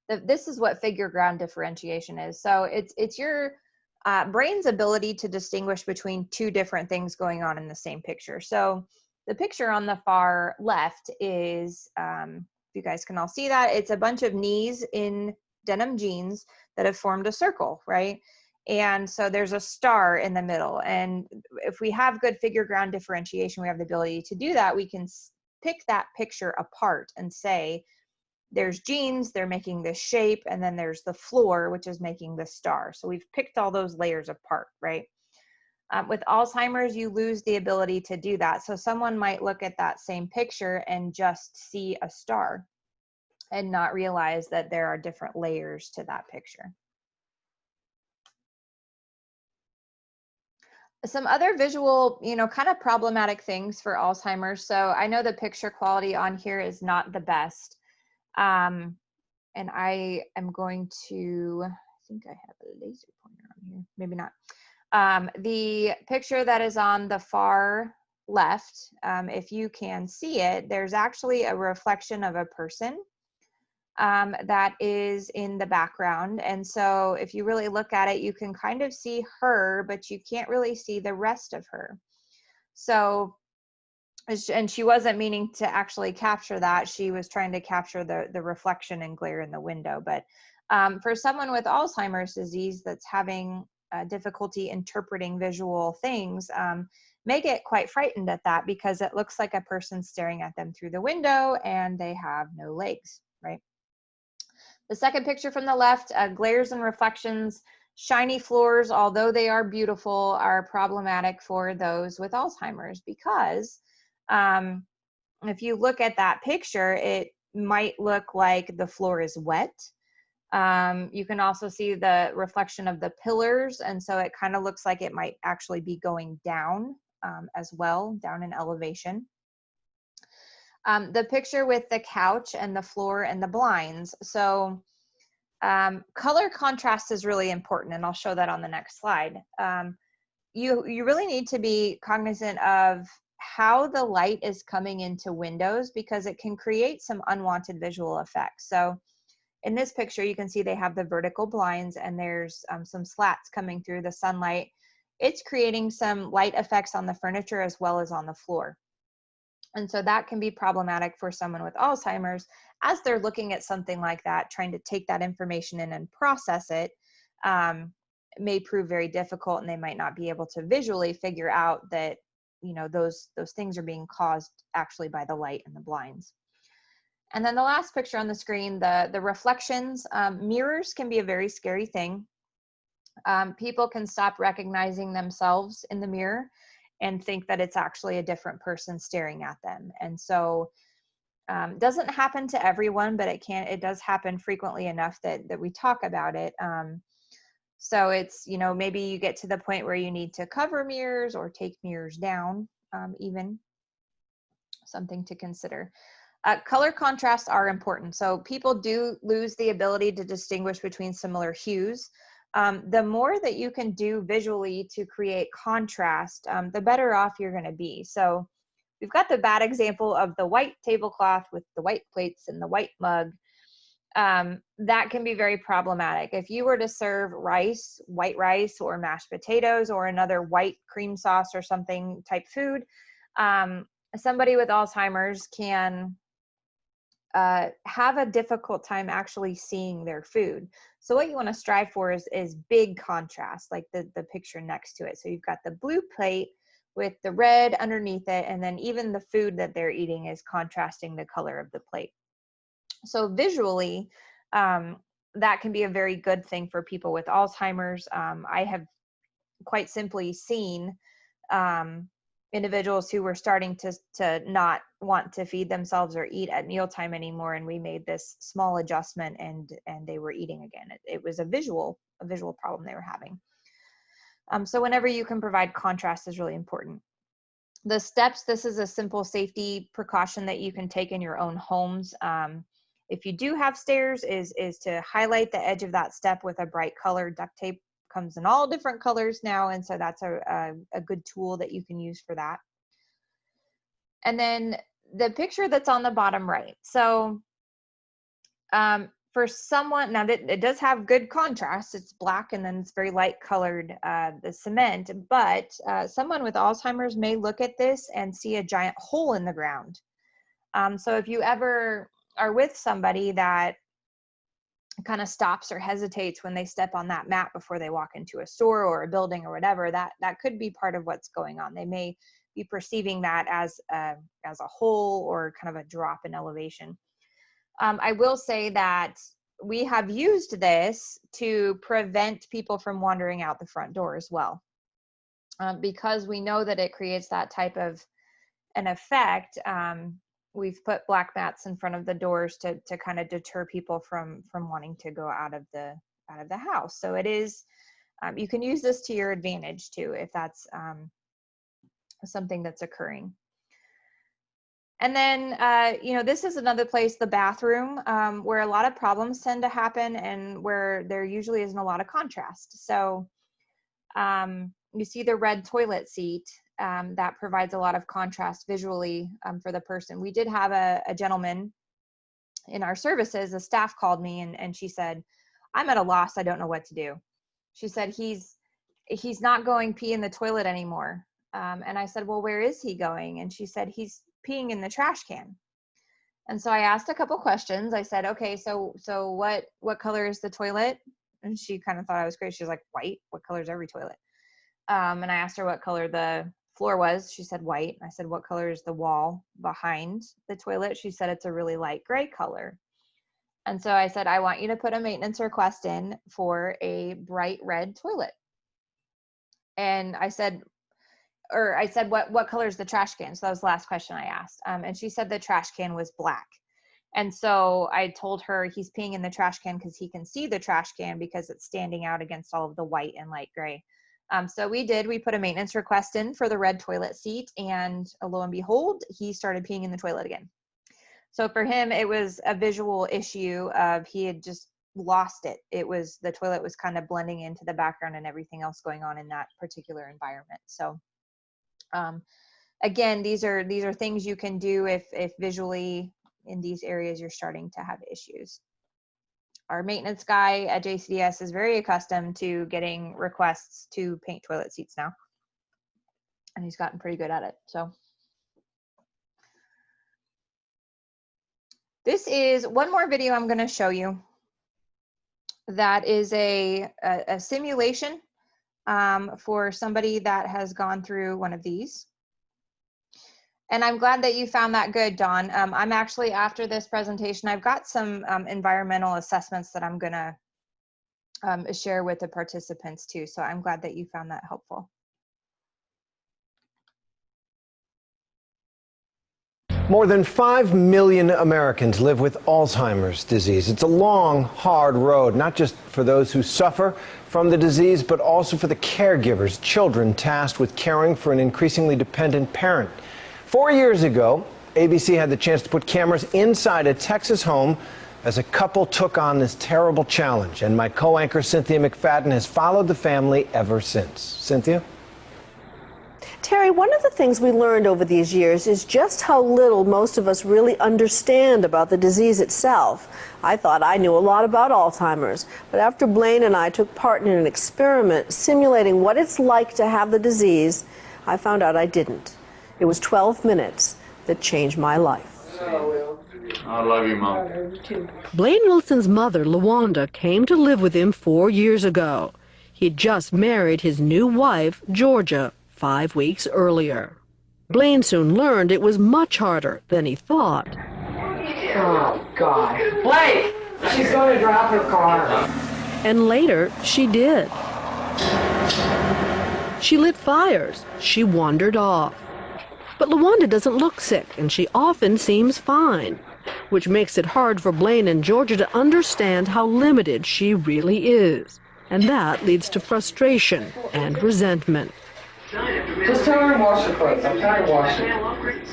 This is what figure ground differentiation is. So it's your brain's ability to distinguish between two different things going on in the same picture. So the picture on the far left is, if you guys can all see that, it's a bunch of knees in denim jeans that have formed a circle, right? And so there's a star in the middle. And if we have good figure ground differentiation, we have the ability to do that. We can pick that picture apart and say, there's jeans, they're making this shape, and then there's the floor, which is making the star. So we've picked all those layers apart, right? With Alzheimer's, you lose the ability to do that. So someone might look at that same picture and just see a star and not realize that there are different layers to that picture. Some other visual, kind of problematic things for Alzheimer's. So I know the picture quality on here is not the best. And I am going to, I think I have a laser pointer on here, maybe not. The picture that is on the far left, if you can see it, there's actually a reflection of a person that is in the background. And so if you really look at it, you can kind of see her, but you can't really see the rest of her. So, and she wasn't meaning to actually capture that. She was trying to capture the reflection and glare in the window. But for someone with Alzheimer's disease that's having difficulty interpreting visual things may get quite frightened at that because it looks like a person staring at them through the window and they have no legs, right? The second picture from the left, glares and reflections. Shiny floors, although they are beautiful, are problematic for those with Alzheimer's because if you look at that picture, it might look like the floor is wet. You can also see the reflection of the pillars, and so it kind of looks like it might actually be going down as well, down in elevation. The picture with the couch and the floor and the blinds. So color contrast is really important, and I'll show that on the next slide. You really need to be cognizant of how the light is coming into windows because it can create some unwanted visual effects. So in this picture, you can see they have the vertical blinds and there's some slats coming through the sunlight. It's creating some light effects on the furniture as well as on the floor. And so that can be problematic for someone with Alzheimer's as they're looking at something like that, trying to take that information in and process it. May prove very difficult, and they might not be able to visually figure out that, you know, those things are being caused actually by the light and the blinds. And then the last picture on the screen, the reflections. Mirrors can be a very scary thing. People can stop recognizing themselves in the mirror and think that it's actually a different person staring at them. And so doesn't happen to everyone, but it does happen frequently enough that we talk about it. So it's, you know, maybe you get to the point where you need to cover mirrors or take mirrors down, even something to consider. Color contrasts are important. So people do lose the ability to distinguish between similar hues. The more that you can do visually to create contrast, the better off you're going to be. So we've got the bad example of the white tablecloth with the white plates and the white mug. That can be very problematic. If you were to serve rice, white rice or mashed potatoes or another white cream sauce or something type food, somebody with Alzheimer's can have a difficult time actually seeing their food. So what you want to strive for is big contrast, like the picture next to it. So you've got the blue plate with the red underneath it, and then even the food that they're eating is contrasting the color of the plate. So visually, that can be a very good thing for people with Alzheimer's. I have quite simply seen individuals who were starting to not want to feed themselves or eat at mealtime anymore, and we made this small adjustment, and they were eating again. It was a visual problem they were having. So whenever you can provide contrast is really important. The steps, this is a simple safety precaution that you can take in your own homes. If you do have stairs, is to highlight the edge of that step with a bright color. Duct tape comes in all different colors now, and so that's a good tool that you can use for that. And then the picture that's on the bottom right. So for someone, now that it does have good contrast, it's black and then it's very light colored, the cement, but someone with Alzheimer's may look at this and see a giant hole in the ground. So if you ever are with somebody that kind of stops or hesitates when they step on that mat before they walk into a store or a building or whatever, that could be part of what's going on. They may be perceiving that as a hole or kind of a drop in elevation. I will say that we have used this to prevent people from wandering out the front door as well, because we know that it creates that type of an effect. We've put black mats in front of the doors to kind of deter people from wanting to go out of the house. So it is, you can use this to your advantage too, if that's something that's occurring. And then, you know, this is another place, the bathroom, where a lot of problems tend to happen and where there usually isn't a lot of contrast. So you see the red toilet seat. That provides a lot of contrast visually for the person. We did have a gentleman in our services, a staff called me and she said, I'm at a loss, I don't know what to do. She said, he's not going pee in the toilet anymore. And I said, well, where is he going? And she said, he's peeing in the trash can. And so I asked a couple questions. I said, okay, so what color is the toilet? And she kind of thought I was crazy. She was like, white? What color is every toilet? And I asked her what color the floor was. She said white. I said, what color is the wall behind the toilet? She said, it's a really light gray color. And so I said, I want you to put a maintenance request in for a bright red toilet. And I said, what color is the trash can? So that was the last question I asked. And she said the trash can was black. And so I told her he's peeing in the trash can because he can see the trash can because it's standing out against all of the white and light gray. So we put a maintenance request in for the red toilet seat, and lo and behold, he started peeing in the toilet again. So for him, it was a visual issue of he had just lost it. The toilet was kind of blending into the background and everything else going on in that particular environment. So again, these are things you can do if visually in these areas you're starting to have issues. Our maintenance guy at JCDS is very accustomed to getting requests to paint toilet seats now, and he's gotten pretty good at it. So this is one more video I'm going to show you that is a simulation for somebody that has gone through one of these. And I'm glad that you found that good, Dawn. I'm actually, after this presentation, I've got some environmental assessments that I'm gonna share with the participants too. So I'm glad that you found that helpful. More than 5 million Americans live with Alzheimer's disease. It's a long, hard road, not just for those who suffer from the disease, but also for the caregivers, children tasked with caring for an increasingly dependent parent. 4 years ago, ABC had the chance to put cameras inside a Texas home as a couple took on this terrible challenge. And my co-anchor, Cynthia McFadden, has followed the family ever since. Cynthia? Terry, one of the things we learned over these years is just how little most of us really understand about the disease itself. I thought I knew a lot about Alzheimer's, but after Blaine and I took part in an experiment simulating what it's like to have the disease, I found out I didn't. It was 12 minutes that changed my life. I love you, Mom. Blaine Wilson's mother, LaWanda, came to live with him 4 years ago. He'd just married his new wife, Georgia, 5 weeks earlier. Blaine soon learned it was much harder than he thought. Oh, God. Blaine! She's going to drop her car. And later, she did. She lit fires. She wandered off. But LaWanda doesn't look sick, and she often seems fine, which makes it hard for Blaine and Georgia to understand how limited she really is. And that leads to frustration and resentment. Just tell her to wash her clothes. I'm tired of washing.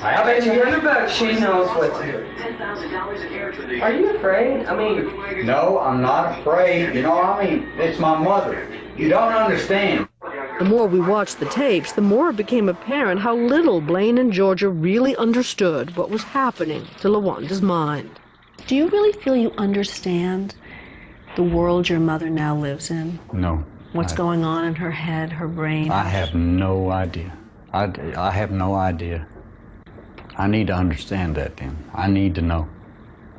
I bet you in her book she knows what to do. Are you afraid? I mean... No, I'm not afraid. You know, it's my mother. You don't understand. The more we watched the tapes, the more it became apparent how little Blaine and Georgia really understood what was happening to LaWanda's mind. Do you really feel you understand the world your mother now lives in? No. What's going on in her head, her brain? I have no idea. I have no idea. I need to understand that then. I need to know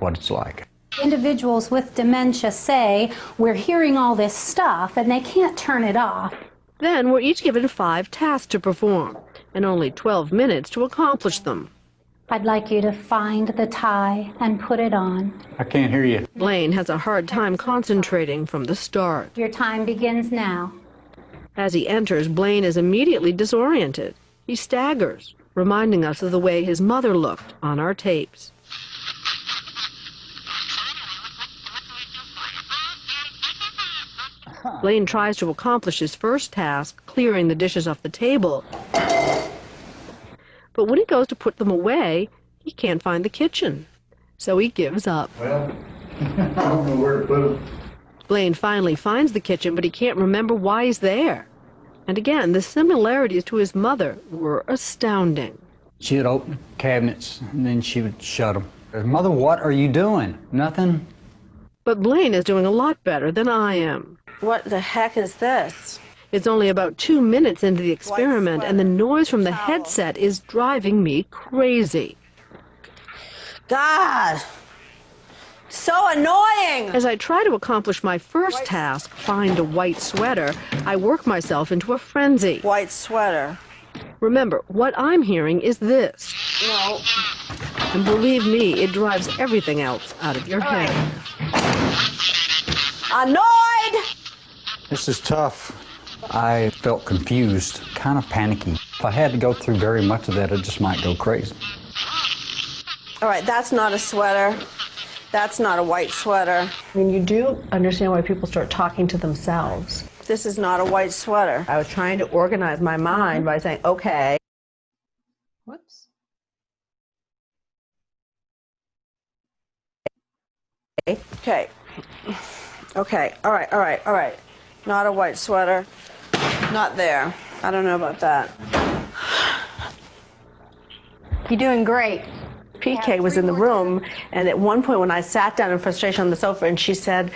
what it's like. Individuals with dementia say, we're hearing all this stuff and they can't turn it off. Then we're each given 5 tasks to perform, and only 12 minutes to accomplish them. I'd like you to find the tie and put it on. I can't hear you. Blaine has a hard time concentrating from the start. Your time begins now. As he enters, Blaine is immediately disoriented. He staggers, reminding us of the way his mother looked on our tapes. Blaine tries to accomplish his first task, clearing the dishes off the table. But when he goes to put them away, he can't find the kitchen. So he gives up. Well, I don't know where to put them. Blaine finally finds the kitchen, but he can't remember why he's there. And again, the similarities to his mother were astounding. She would open cabinets, and then she would shut them. Mother, what are you doing? Nothing? But Blaine is doing a lot better than I am. What the heck is this? It's only about 2 minutes into the experiment, and the noise from the headset is driving me crazy. God! So annoying! As I try to accomplish my first task, find a white sweater, I work myself into a frenzy. White sweater. Remember, what I'm hearing is this. No. And believe me, it drives everything else out of your head. Annoyed! This is tough. I felt confused, kind of panicky. If I had to go through very much of that, I just might go crazy. All right, that's not a sweater. That's not a white sweater. I mean, you do understand why people start talking to themselves. This is not a white sweater. I was trying to organize my mind by saying, okay. Whoops. Okay. Okay, all right. Not a white sweater. Not there. I don't know about that. You're doing great. PK was in the room, and at one point when I sat down in frustration on the sofa, and she said,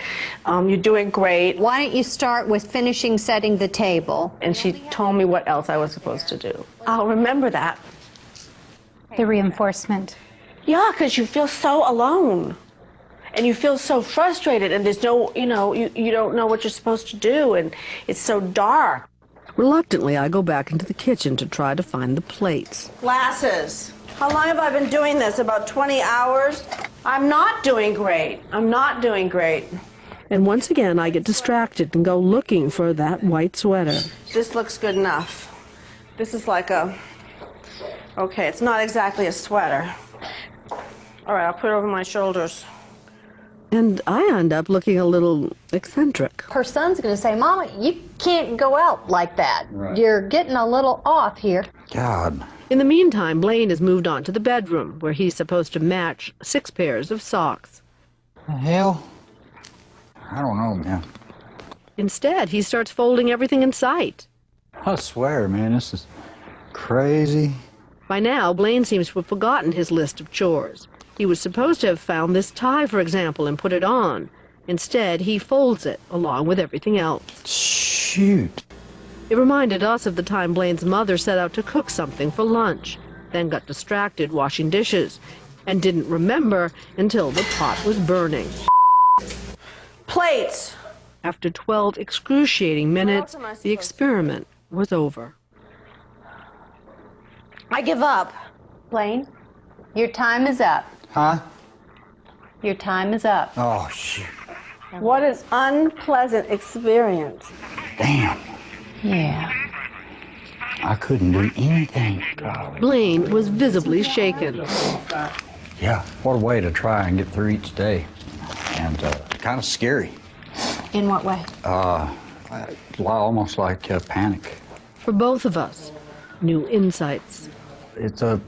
you're doing great. Why don't you start with finishing setting the table? And she told me what else I was supposed to do. I'll remember that. The reinforcement. Yeah, because you feel so alone. And you feel so frustrated, and there's no, you don't know what you're supposed to do, and it's so dark. Reluctantly, I go back into the kitchen to try to find the plates. Glasses. How long have I been doing this? About 20 hours? I'm not doing great. I'm not doing great. And once again, I get distracted and go looking for that white sweater. This looks good enough. This is like a... Okay, it's not exactly a sweater. All right, I'll put it over my shoulders. And I end up looking a little eccentric. Her son's going to say, Mama, you can't go out like that. Right. You're getting a little off here. God. In the meantime, Blaine has moved on to the bedroom, where he's supposed to match 6 pairs of socks. The hell? I don't know, man. Instead, he starts folding everything in sight. I swear, man, this is crazy. By now, Blaine seems to have forgotten his list of chores. He was supposed to have found this tie, for example, and put it on. Instead, he folds it, along with everything else. Shoot. It reminded us of the time Blaine's mother set out to cook something for lunch, then got distracted washing dishes, and didn't remember until the pot was burning. Plates! After 12 excruciating minutes, the experiment was over. I give up. Blaine, your time is up. Huh? Your time is up. Oh, shoot. What an unpleasant experience. Damn. Yeah. I couldn't do anything. Golly. Blaine was visibly shaken. Yeah, what a way to try and get through each day. And kind of scary. In what way? Almost like panic. For both of us, new insights. It's a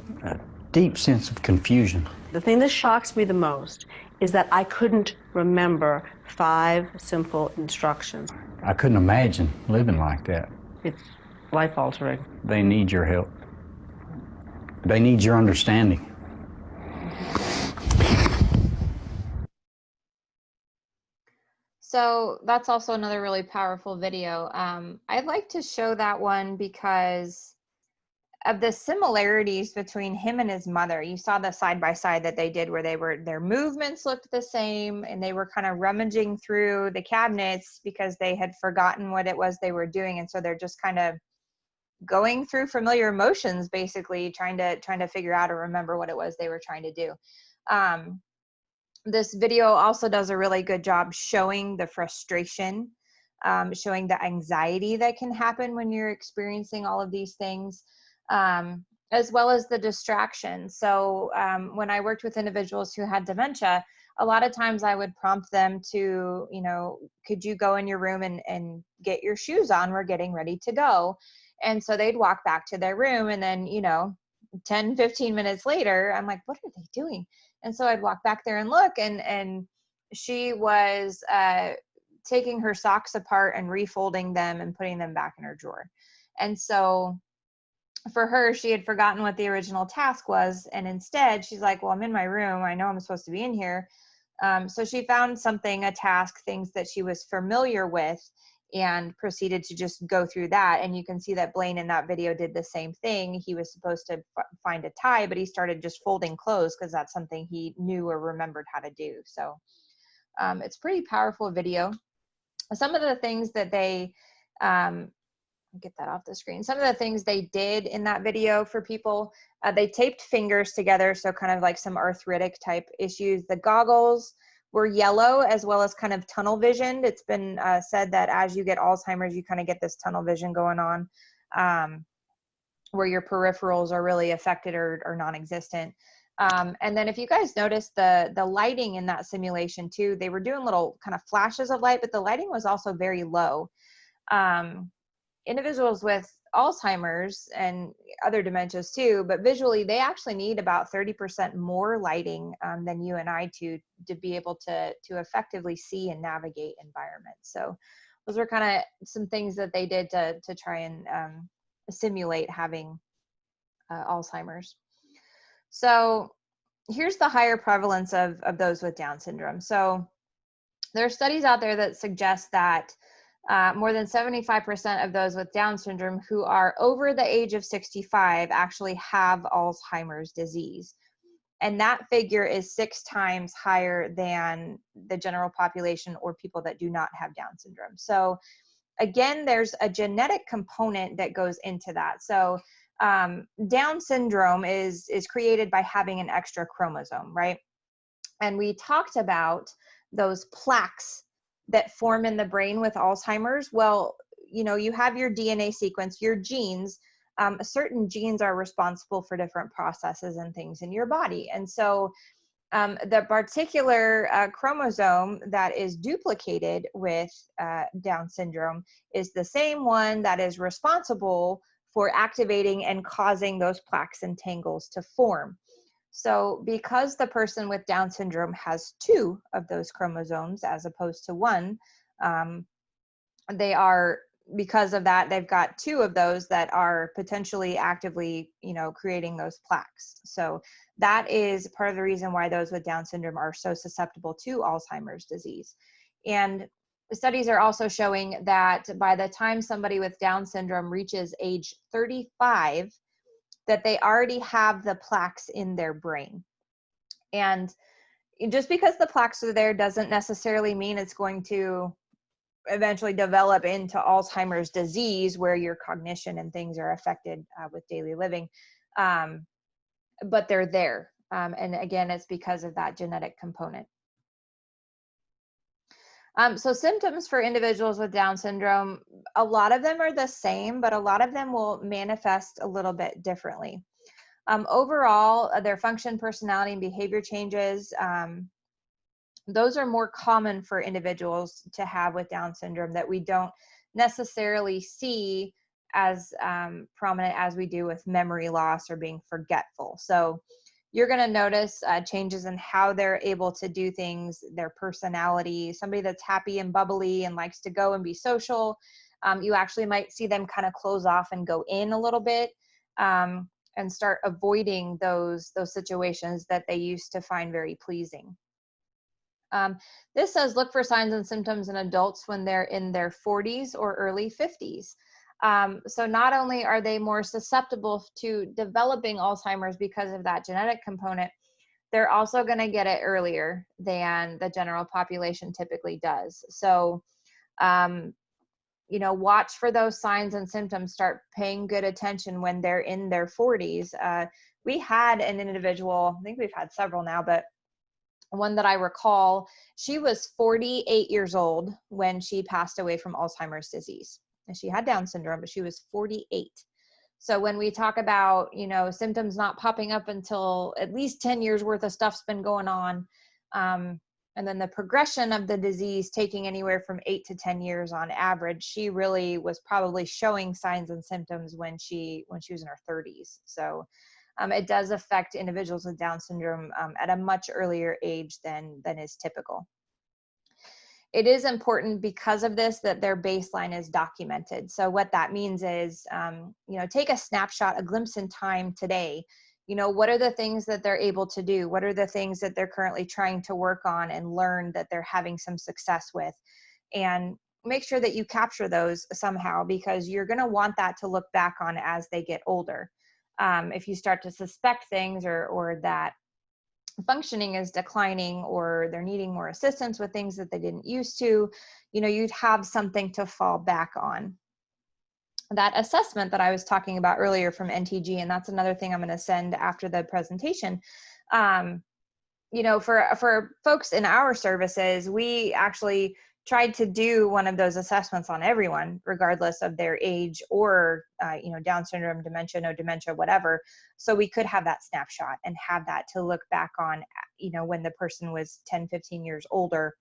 deep sense of confusion. The thing that shocks me the most is that I couldn't remember 5 simple instructions. I couldn't imagine living like that. It's life-altering. They need your help. They need your understanding. So that's also another really powerful video. I'd like to show that one because of the similarities between him and his mother. You saw the side-by-side that they did where their movements looked the same, and they were kind of rummaging through the cabinets because they had forgotten what it was they were doing. And so they're just kind of going through familiar emotions, basically trying to figure out or remember what it was they were trying to do. This video also does a really good job showing the frustration, showing the anxiety that can happen when you're experiencing all of these things, as well as the distraction. So when I worked with individuals who had dementia, a lot of times I would prompt them to, could you go in your room and get your shoes on? We're getting ready to go. And so they'd walk back to their room, and then, 10, 15 minutes later, I'm like, what are they doing? And so I'd walk back there and look, and she was taking her socks apart and refolding them and putting them back in her drawer. And so for her, she had forgotten what the original task was. And instead she's like, well, I'm in my room. I know I'm supposed to be in here. So she found something, a task, things that she was familiar with, and proceeded to just go through that. And you can see that Blaine in that video did the same thing. He was supposed to find a tie, but he started just folding clothes because that's something he knew or remembered how to do. So It's a pretty powerful video. Some of the things that they, get that off the screen. Some of the things they did in that video for people, they taped fingers together, so kind of like some arthritic type issues. The goggles were yellow as well as kind of tunnel visioned. It's been said that as you get Alzheimer's, you kind of get this tunnel vision going on, where your peripherals are really affected or non-existent. And then if you guys notice the lighting in that simulation too, they were doing little kind of flashes of light, but the lighting was also very low. Individuals with Alzheimer's and other dementias too, but visually they actually need about 30% more lighting than you and I to be able to effectively see and navigate environments. So those were kind of some things that they did to try and simulate having Alzheimer's. So here's the higher prevalence of those with Down syndrome. So there are studies out there that suggest that more than 75% of those with Down syndrome who are over the age of 65 actually have Alzheimer's disease. And that figure is 6 times higher than the general population or people that do not have Down syndrome. So again, there's a genetic component that goes into that. So Down syndrome is created by having an extra chromosome, right? And we talked about those plaques that form in the brain with Alzheimer's. Well, you know, you have your DNA sequence, your genes, certain genes are responsible for different processes and things in your body. And so the particular chromosome that is duplicated with Down syndrome is the same one that is responsible for activating and causing those plaques and tangles to form. So because the person with Down syndrome has 2 of those chromosomes as opposed to 1, because of that, they've got 2 of those that are potentially actively, you know, creating those plaques. So that is part of the reason why those with Down syndrome are so susceptible to Alzheimer's disease. And the studies are also showing that by the time somebody with Down syndrome reaches age 35, that they already have the plaques in their brain. And just because the plaques are there doesn't necessarily mean it's going to eventually develop into Alzheimer's disease where your cognition and things are affected with daily living. But they're there. And again, it's because of that genetic component. So symptoms for individuals with Down syndrome, a lot of them are the same, but a lot of them will manifest a little bit differently. Overall, their function, personality, and behavior changes, those are more common for individuals to have with Down syndrome that we don't necessarily see as prominent as we do with memory loss or being forgetful. So you're going to notice changes in how they're able to do things, their personality. Somebody that's happy and bubbly and likes to go and be social, you actually might see them kind of close off and go in a little bit and start avoiding those situations that they used to find very pleasing. This says look for signs and symptoms in adults when they're in their 40s or early 50s. So not only are they more susceptible to developing Alzheimer's because of that genetic component, they're also going to get it earlier than the general population typically does. So, you know, watch for those signs and symptoms, start paying good attention when they're in their 40s. We had an individual, I think we've had several now, but one that I recall, she was 48 years old when she passed away from Alzheimer's disease. And she had Down syndrome, but she was 48. So when we talk about, you know, symptoms not popping up until at least 10 years worth of stuff's been going on, and then the progression of the disease taking anywhere from 8 to 10 years on average, she really was probably showing signs and symptoms when she was in her 30s. So it does affect individuals with Down syndrome at a much earlier age than is typical. It is important because of this that their baseline is documented. So what that means is, you know, take a snapshot, a glimpse in time today. You know, what are the things that they're able to do? What are the things that they're currently trying to work on and learn that they're having some success with? And make sure that you capture those somehow, because you're going to want that to look back on as they get older. If you start to suspect things or that functioning is declining, or they're needing more assistance with things that they didn't used to, you'd have something to fall back on. That assessment that I was talking about earlier from NTG, and that's another thing I'm going to send after the presentation. For folks in our services, we actually tried to do one of those assessments on everyone, regardless of their age or, Down syndrome, dementia, no dementia, whatever. So we could have that snapshot and have that to look back on, when the person was 10, 15 years older,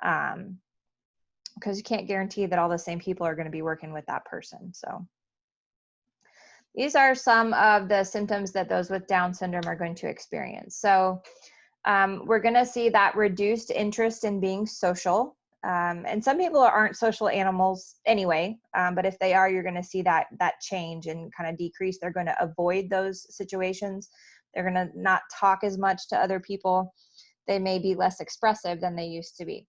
because you can't guarantee that all the same people are going to be working with that person. So these are some of the symptoms that those with Down syndrome are going to experience. So we're going to see that reduced interest in being social. And some people aren't social animals anyway, but if they are, you're going to see that change and kind of decrease. They're going to avoid those situations. They're going to not talk as much to other people. They may be less expressive than they used to be.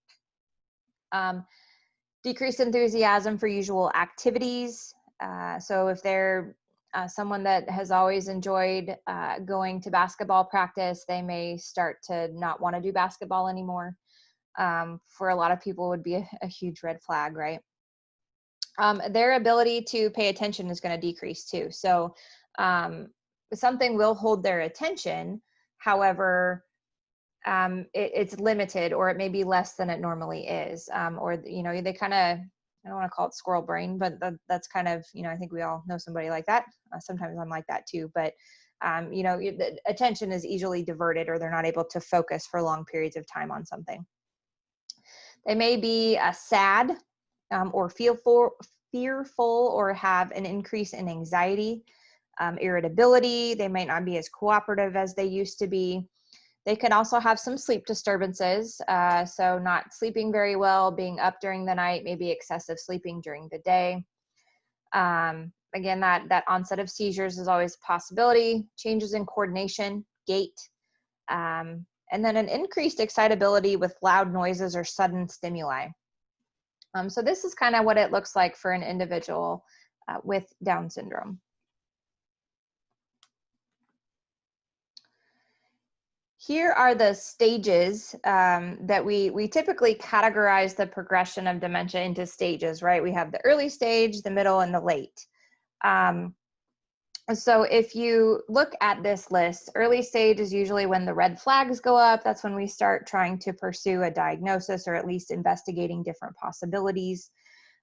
Decreased enthusiasm for usual activities. So if they're someone that has always enjoyed going to basketball practice, they may start to not want to do basketball anymore. For a lot of people would be a huge red flag, right? Their ability to pay attention is going to decrease too. So something will hold their attention. However, it's limited, or it may be less than it normally is. Or, they kind of, I don't want to call it squirrel brain, but that's kind of, I think we all know somebody like that. Sometimes I'm like that too, but the attention is easily diverted, or they're not able to focus for long periods of time on something. They may be sad or fearful, or have an increase in anxiety, irritability. They might not be as cooperative as they used to be. They can also have some sleep disturbances, so not sleeping very well, being up during the night, maybe excessive sleeping during the day. Again, that onset of seizures is always a possibility. Changes in coordination, gait, and then an increased excitability with loud noises or sudden stimuli. So this is kind of what it looks like for an individual with Down syndrome. Here are the stages that we typically categorize the progression of dementia into stages, right? We have the early stage, the middle, and the late. So if you look at this list, early stage is usually when the red flags go up. That's when we start trying to pursue a diagnosis, or at least investigating different possibilities.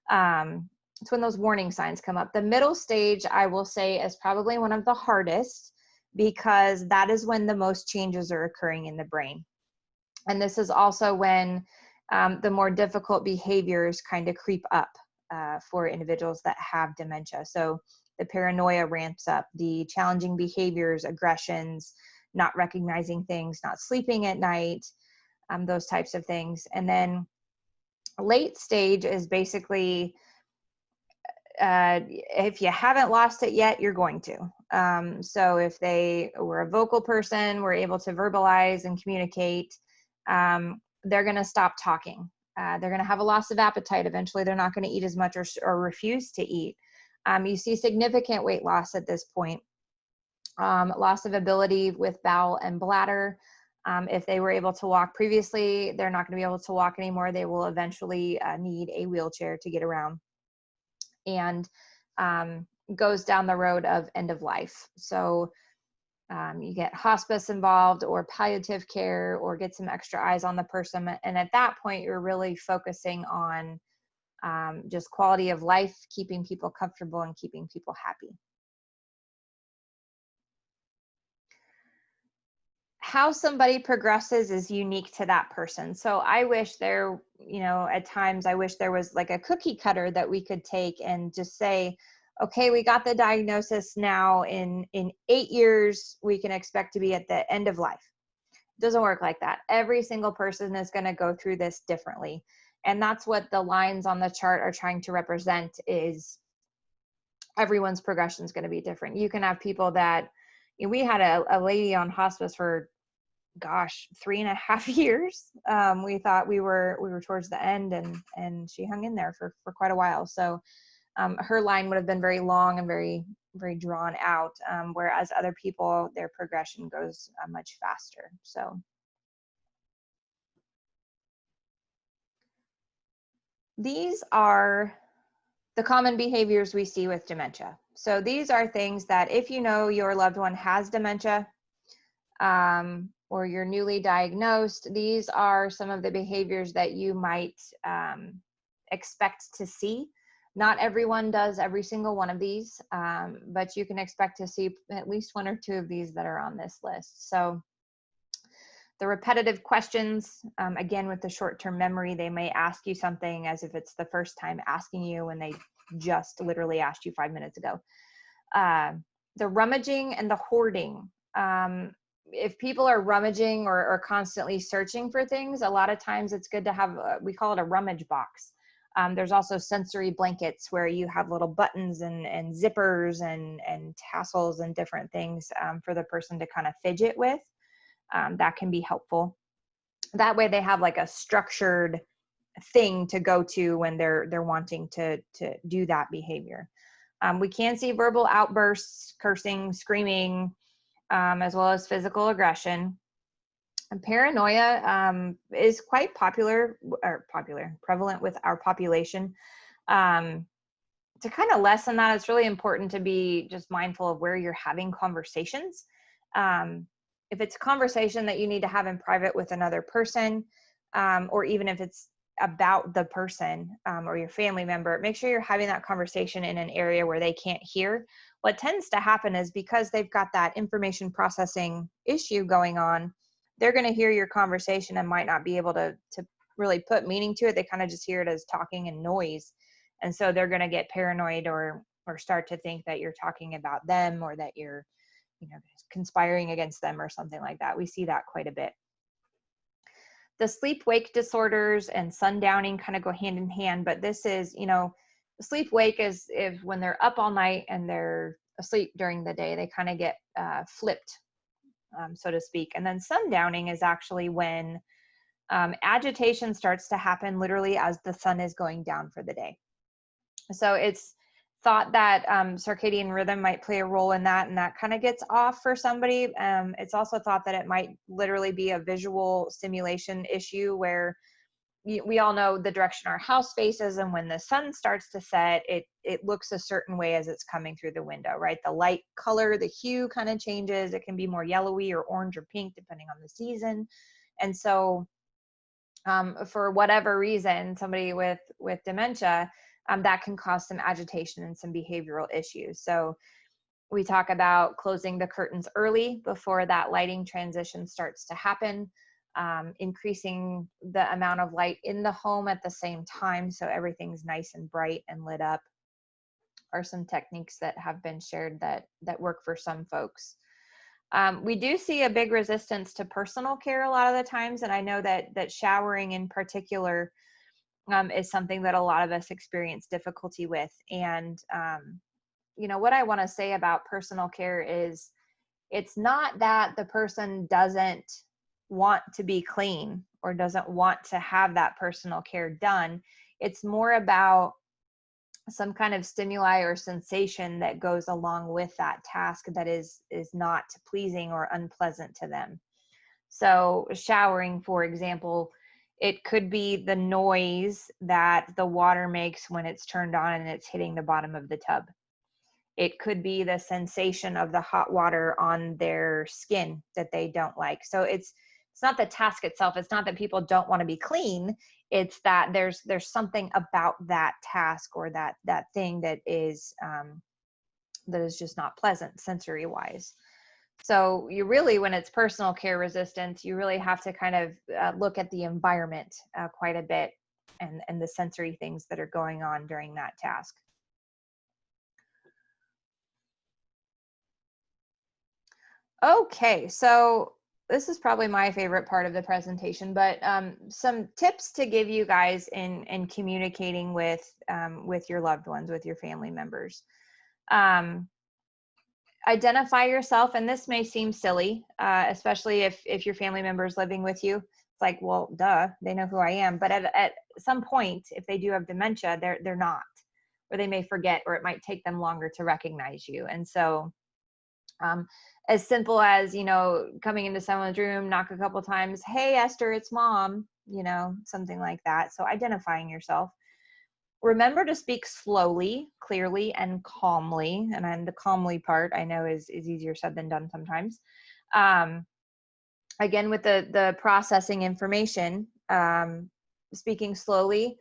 It's when those warning signs come up. The middle stage, I will say, is probably one of the hardest, because that is when the most changes are occurring in the brain. And this is also when the more difficult behaviors kind of creep up for individuals that have dementia. So the paranoia ramps up, the challenging behaviors, aggressions, not recognizing things, not sleeping at night, those types of things. And then late stage is basically, if you haven't lost it yet, you're going to. So if they were a vocal person, were able to verbalize and communicate, they're going to stop talking. They're going to have a loss of appetite. Eventually, they're not going to eat as much, or refuse to eat. You see significant weight loss at this point. Loss of ability with bowel and bladder. If they were able to walk previously, they're not going to be able to walk anymore. They will eventually need a wheelchair to get around. And goes down the road of end of life. So you get hospice involved, or palliative care, or get some extra eyes on the person. And at that point, you're really focusing on just quality of life, keeping people comfortable and keeping people happy. How somebody progresses is unique to that person. So I wish there, at times I wish there was like a cookie cutter that we could take and just say, okay, we got the diagnosis now, in 8 years, we can expect to be at the end of life. It doesn't work like that. Every single person is going to go through this differently. And that's what the lines on the chart are trying to represent, is everyone's progression is going to be different. You can have people that, we had a lady on hospice for, 3.5 years. We thought we were towards the end, and she hung in there for quite a while. So her line would have been very long and very, very drawn out, whereas other people, their progression goes much faster. So these are the common behaviors we see with dementia. So these are things that if you know your loved one has dementia, or you're newly diagnosed, these are some of the behaviors that you might expect to see. Not everyone does every single one of these, but you can expect to see at least one or two of these that are on this list. So the repetitive questions, again, with the short-term memory, they may ask you something as if it's the first time asking you when they just literally asked you 5 minutes ago. The rummaging and the hoarding. If people are rummaging or constantly searching for things, a lot of times it's good to have, we call it a rummage box. There's also sensory blankets where you have little buttons and zippers and tassels and different things for the person to kind of fidget with. That can be helpful. That way they have like a structured thing to go to when they're wanting to do that behavior. We can see verbal outbursts, cursing, screaming, as well as physical aggression. And paranoia is quite prevalent with our population. To kind of lessen that, it's really important to be just mindful of where you're having conversations. If it's a conversation that you need to have in private with another person, or even if it's about the person or your family member, make sure you're having that conversation in an area where they can't hear. What tends to happen is because they've got that information processing issue going on, they're going to hear your conversation and might not be able to really put meaning to it. They kind of just hear it as talking and noise. And so they're going to get paranoid or start to think that you're talking about them or that you're, conspiring against them or something like that. We see that quite a bit. The sleep-wake disorders and sundowning kind of go hand in hand, but this is, sleep-wake is if when they're up all night and they're asleep during the day, they kind of get flipped, so to speak. And then sundowning is actually when agitation starts to happen literally as the sun is going down for the day. So it's thought that circadian rhythm might play a role in that, and that kind of gets off for somebody. It's also thought that it might literally be a visual stimulation issue where we all know the direction our house faces, and when the sun starts to set, it looks a certain way as it's coming through the window, right? The light color, the hue kind of changes. It can be more yellowy or orange or pink depending on the season. And so for whatever reason, somebody with dementia, that can cause some agitation and some behavioral issues. So we talk about closing the curtains early before that lighting transition starts to happen, increasing the amount of light in the home at the same time so everything's nice and bright and lit up, are some techniques that have been shared that work for some folks. We do see a big resistance to personal care a lot of the times, and I know that showering in particular is something that a lot of us experience difficulty with. And, what I want to say about personal care is it's not that the person doesn't want to be clean or doesn't want to have that personal care done. It's more about some kind of stimuli or sensation that goes along with that task that is not pleasing or unpleasant to them. So showering, for example, it could be the noise that the water makes when it's turned on and it's hitting the bottom of the tub. It could be the sensation of the hot water on their skin that they don't like. So it's not the task itself. It's not that people don't want to be clean. It's that there's something about that task or that thing that is just not pleasant sensory wise. So you really, when it's personal care resistance, you really have to kind of look at the environment quite a bit and the sensory things that are going on during that task. Okay, so this is probably my favorite part of the presentation, but some tips to give you guys in communicating with your loved ones, with your family members. Identify yourself, and this may seem silly, especially if your family member is living with you. It's like, well, duh, they know who I am. But at some point, if they do have dementia, they're not, or they may forget, or it might take them longer to recognize you. And so as simple as, coming into someone's room, knock a couple times, hey, Esther, it's mom, something like that. So identifying yourself. Remember to speak slowly, clearly, and calmly. And then the calmly part I know is easier said than done sometimes. Again, with the processing information, speaking slowly,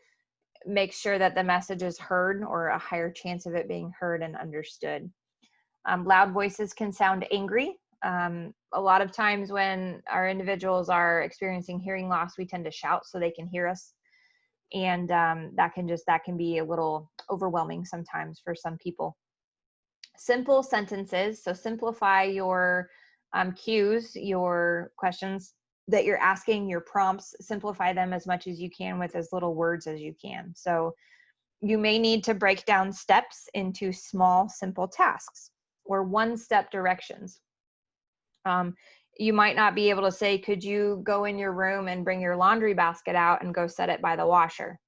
make sure that the message is heard, or a higher chance of it being heard and understood. Loud voices can sound angry. A lot of times when our individuals are experiencing hearing loss, we tend to shout so they can hear us. And that can be a little overwhelming sometimes for some people. Simple sentences, so simplify your cues, your questions that you're asking, your prompts, simplify them as much as you can with as little words as you can. So you may need to break down steps into small, simple tasks or one-step directions. You might not be able to say, could you go in your room and bring your laundry basket out and go set it by the washer?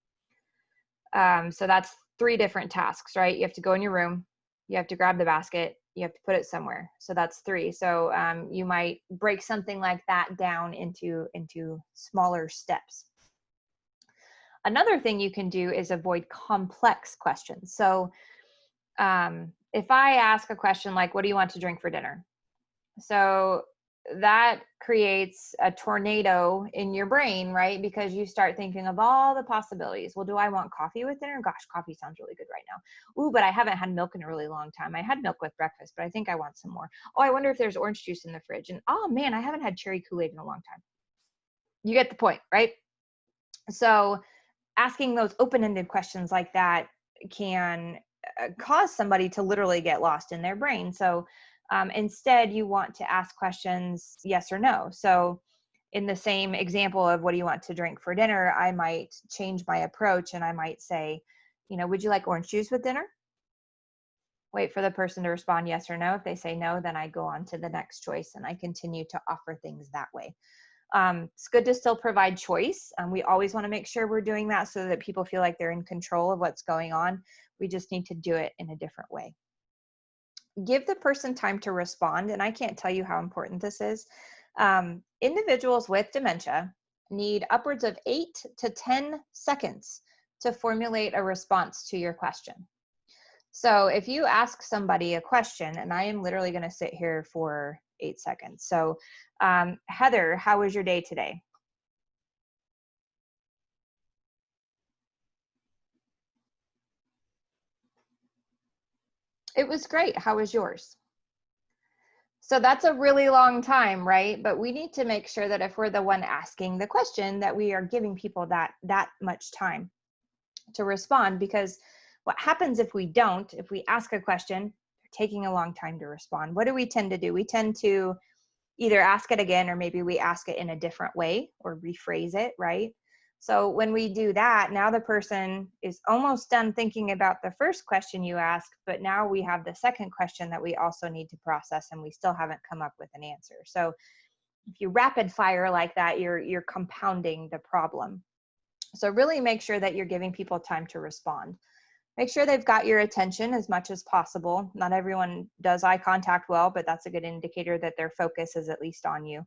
So that's 3 different tasks, right? You have to go in your room, you have to grab the basket, you have to put it somewhere. So that's 3. So you might break something like that down into smaller steps. Another thing you can do is avoid complex questions. So if I ask a question like, what do you want to drink for dinner? So that creates a tornado in your brain, right? Because you start thinking of all the possibilities. Well, do I want coffee with dinner? Gosh, coffee sounds really good right now. Ooh, but I haven't had milk in a really long time. I had milk with breakfast, but I think I want some more. Oh, I wonder if there's orange juice in the fridge. And oh man, I haven't had cherry Kool-Aid in a long time. You get the point, right? So asking those open-ended questions like that can cause somebody to literally get lost in their brain. So instead, you want to ask questions yes or no. So in the same example of what do you want to drink for dinner, I might change my approach and I might say, would you like orange juice with dinner? Wait for the person to respond yes or no. If they say no, then I go on to the next choice and I continue to offer things that way. It's good to still provide choice. We always want to make sure we're doing that so that people feel like they're in control of what's going on. We just need to do it in a different way. Give the person time to respond, and I can't tell you how important this is. Individuals with dementia need upwards of 8 to 10 seconds to formulate a response to your question. So if you ask somebody a question, and I am literally going to sit here for 8 seconds. So Heather, how was your day today? It was great. How was yours? So that's a really long time, right? But we need to make sure that if we're the one asking the question, that we are giving people that much time to respond, because what happens if we don't, if we ask a question, they're taking a long time to respond. What do we tend to do? We tend to either ask it again, or maybe we ask it in a different way or rephrase it, right? So when we do that, now the person is almost done thinking about the first question you asked, but now we have the second question that we also need to process, and we still haven't come up with an answer. So if you rapid fire like that, you're compounding the problem. So really make sure that you're giving people time to respond. Make sure they've got your attention as much as possible. Not everyone does eye contact well, but that's a good indicator that their focus is at least on you.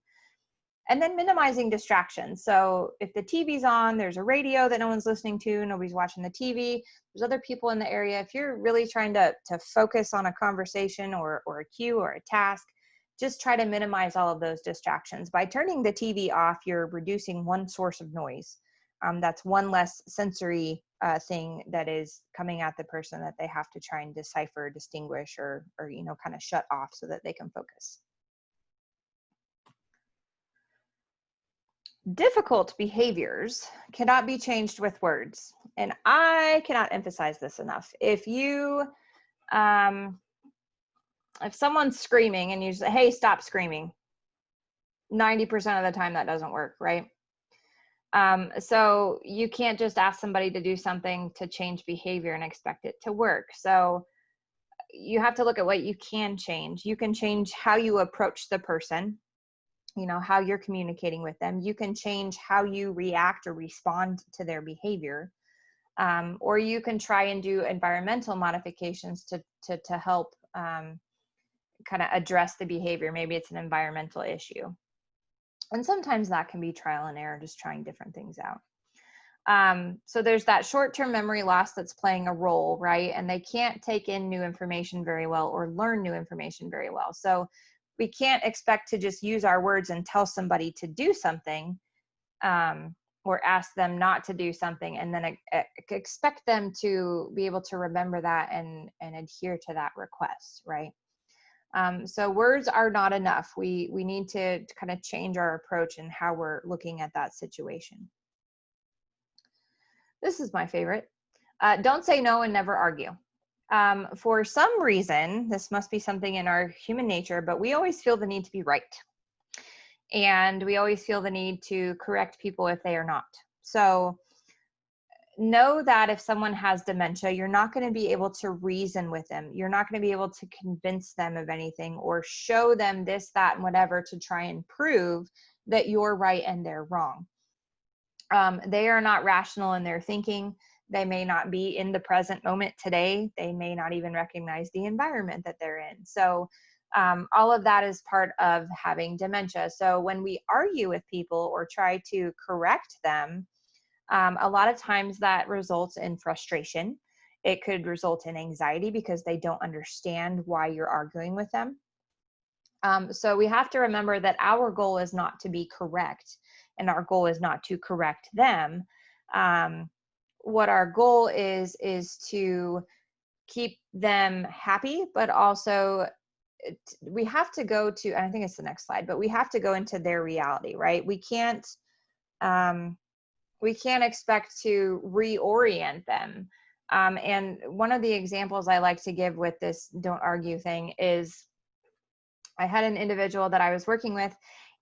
And then minimizing distractions. So if the TV's on, there's a radio that no one's listening to, nobody's watching the TV, there's other people in the area. If you're really trying to focus on a conversation or a cue or a task, just try to minimize all of those distractions. By turning the TV off, you're reducing one source of noise. That's one less sensory thing that is coming at the person that they have to try and decipher, distinguish, or kind of shut off so that they can focus. Difficult behaviors cannot be changed with words. And I cannot emphasize this enough. If you, if someone's screaming and you say, hey, stop screaming, 90% of the time that doesn't work, right? So you can't just ask somebody to do something to change behavior and expect it to work. So you have to look at what you can change. You can change how you approach the person, how you're communicating with them. You can change how you react or respond to their behavior. Or you can try and do environmental modifications to help kind of address the behavior. Maybe it's an environmental issue. And sometimes that can be trial and error, just trying different things out. So there's that short-term memory loss that's playing a role, right? And they can't take in new information very well or learn new information very well. So we can't expect to just use our words and tell somebody to do something, or ask them not to do something, and then expect them to be able to remember that and adhere to that request, right? So words are not enough. We need to kind of change our approach and how we're looking at that situation. This is my favorite. Don't say no and never argue. For some reason, this must be something in our human nature, but we always feel the need to be right. And we always feel the need to correct people if they are not. So know that if someone has dementia, you're not going to be able to reason with them. You're not going to be able to convince them of anything or show them this, that, and whatever to try and prove that you're right and they're wrong. They are not rational in their thinking. They may not be in the present moment today. They may not even recognize the environment that they're in. So all of that is part of having dementia. So when we argue with people or try to correct them, a lot of times that results in frustration. It could result in anxiety because they don't understand why you're arguing with them. So we have to remember that our goal is not to be correct, and our goal is not to correct them. What our goal is to keep them happy, but also we have to go to, and I think it's the next slide, but we have to go into their reality, right? We can't expect to reorient them. And one of the examples I like to give with this don't argue thing is I had an individual that I was working with,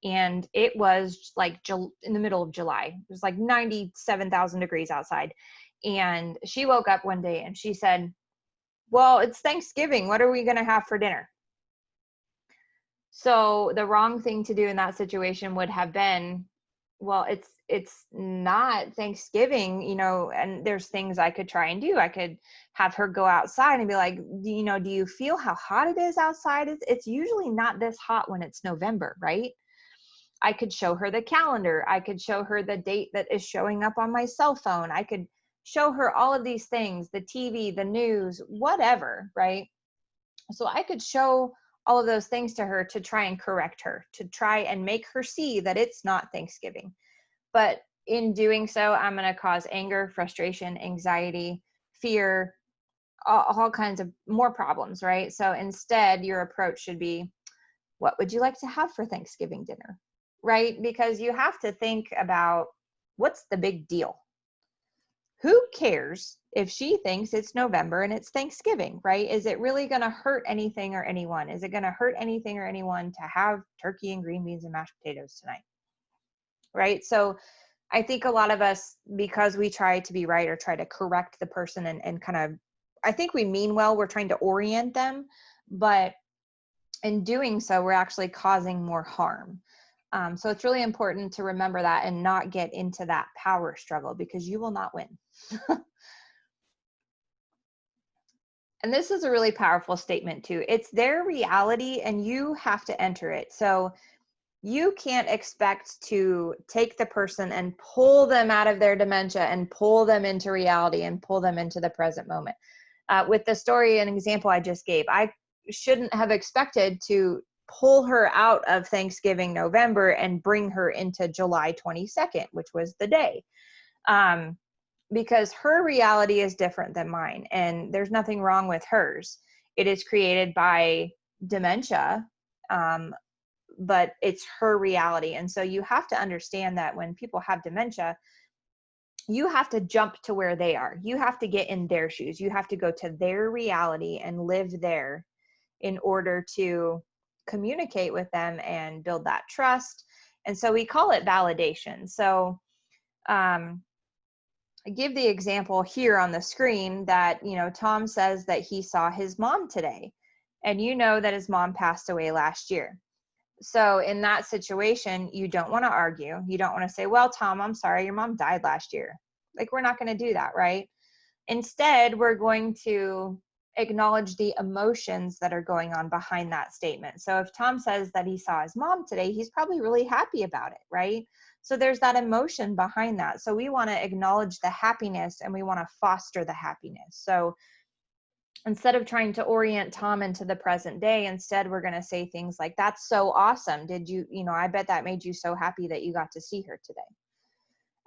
and it was like in the middle of July. It was like 97,000 degrees outside. And she woke up one day and she said, well, it's Thanksgiving. What are we going to have for dinner? So the wrong thing to do in that situation would have been, well, it's not Thanksgiving, you know, and there's things I could try and do. I could have her go outside and be like, do you feel how hot it is outside? It's usually not this hot when it's November, right? I could show her the calendar. I could show her the date that is showing up on my cell phone. I could show her all of these things, the TV, the news, whatever, right? So I could show all of those things to her to try and correct her, to try and make her see that it's not Thanksgiving. But in doing so, I'm going to cause anger, frustration, anxiety, fear, all kinds of more problems, right? So instead, your approach should be, what would you like to have for Thanksgiving dinner, right? Because you have to think about, what's the big deal? Who cares if she thinks it's November and it's Thanksgiving, right? Is it really going to hurt anything or anyone? Is it going to hurt anything or anyone to have turkey and green beans and mashed potatoes tonight? Right? So I think a lot of us, because we try to be right or try to correct the person and kind of, I think we mean well, we're trying to orient them, but in doing so, we're actually causing more harm. So it's really important to remember that and not get into that power struggle, because you will not win. And this is a really powerful statement too. It's their reality and you have to enter it. So you can't expect to take the person and pull them out of their dementia and pull them into reality and pull them into the present moment. With the story and example I just gave, I shouldn't have expected to pull her out of Thanksgiving November and bring her into July 22nd, which was the day. Because her reality is different than mine, and there's nothing wrong with hers. It is created by dementia, but it's her reality. And so you have to understand that when people have dementia, you have to jump to where they are. You have to get in their shoes. You have to go to their reality and live there in order to communicate with them and build that trust. And so we call it validation. So I give the example here on the screen that, Tom says that he saw his mom today, and that his mom passed away last year. So in that situation, you don't want to argue. You don't want to say, well, Tom, I'm sorry, your mom died last year. Like, we're not going to do that, right? Instead, we're going to acknowledge the emotions that are going on behind that statement. So if Tom says that he saw his mom today, he's probably really happy about it, right? So there's that emotion behind that. So we want to acknowledge the happiness and we want to foster the happiness. So instead of trying to orient Tom into the present day, instead we're going to say things like, that's so awesome. Did you, I bet that made you so happy that you got to see her today.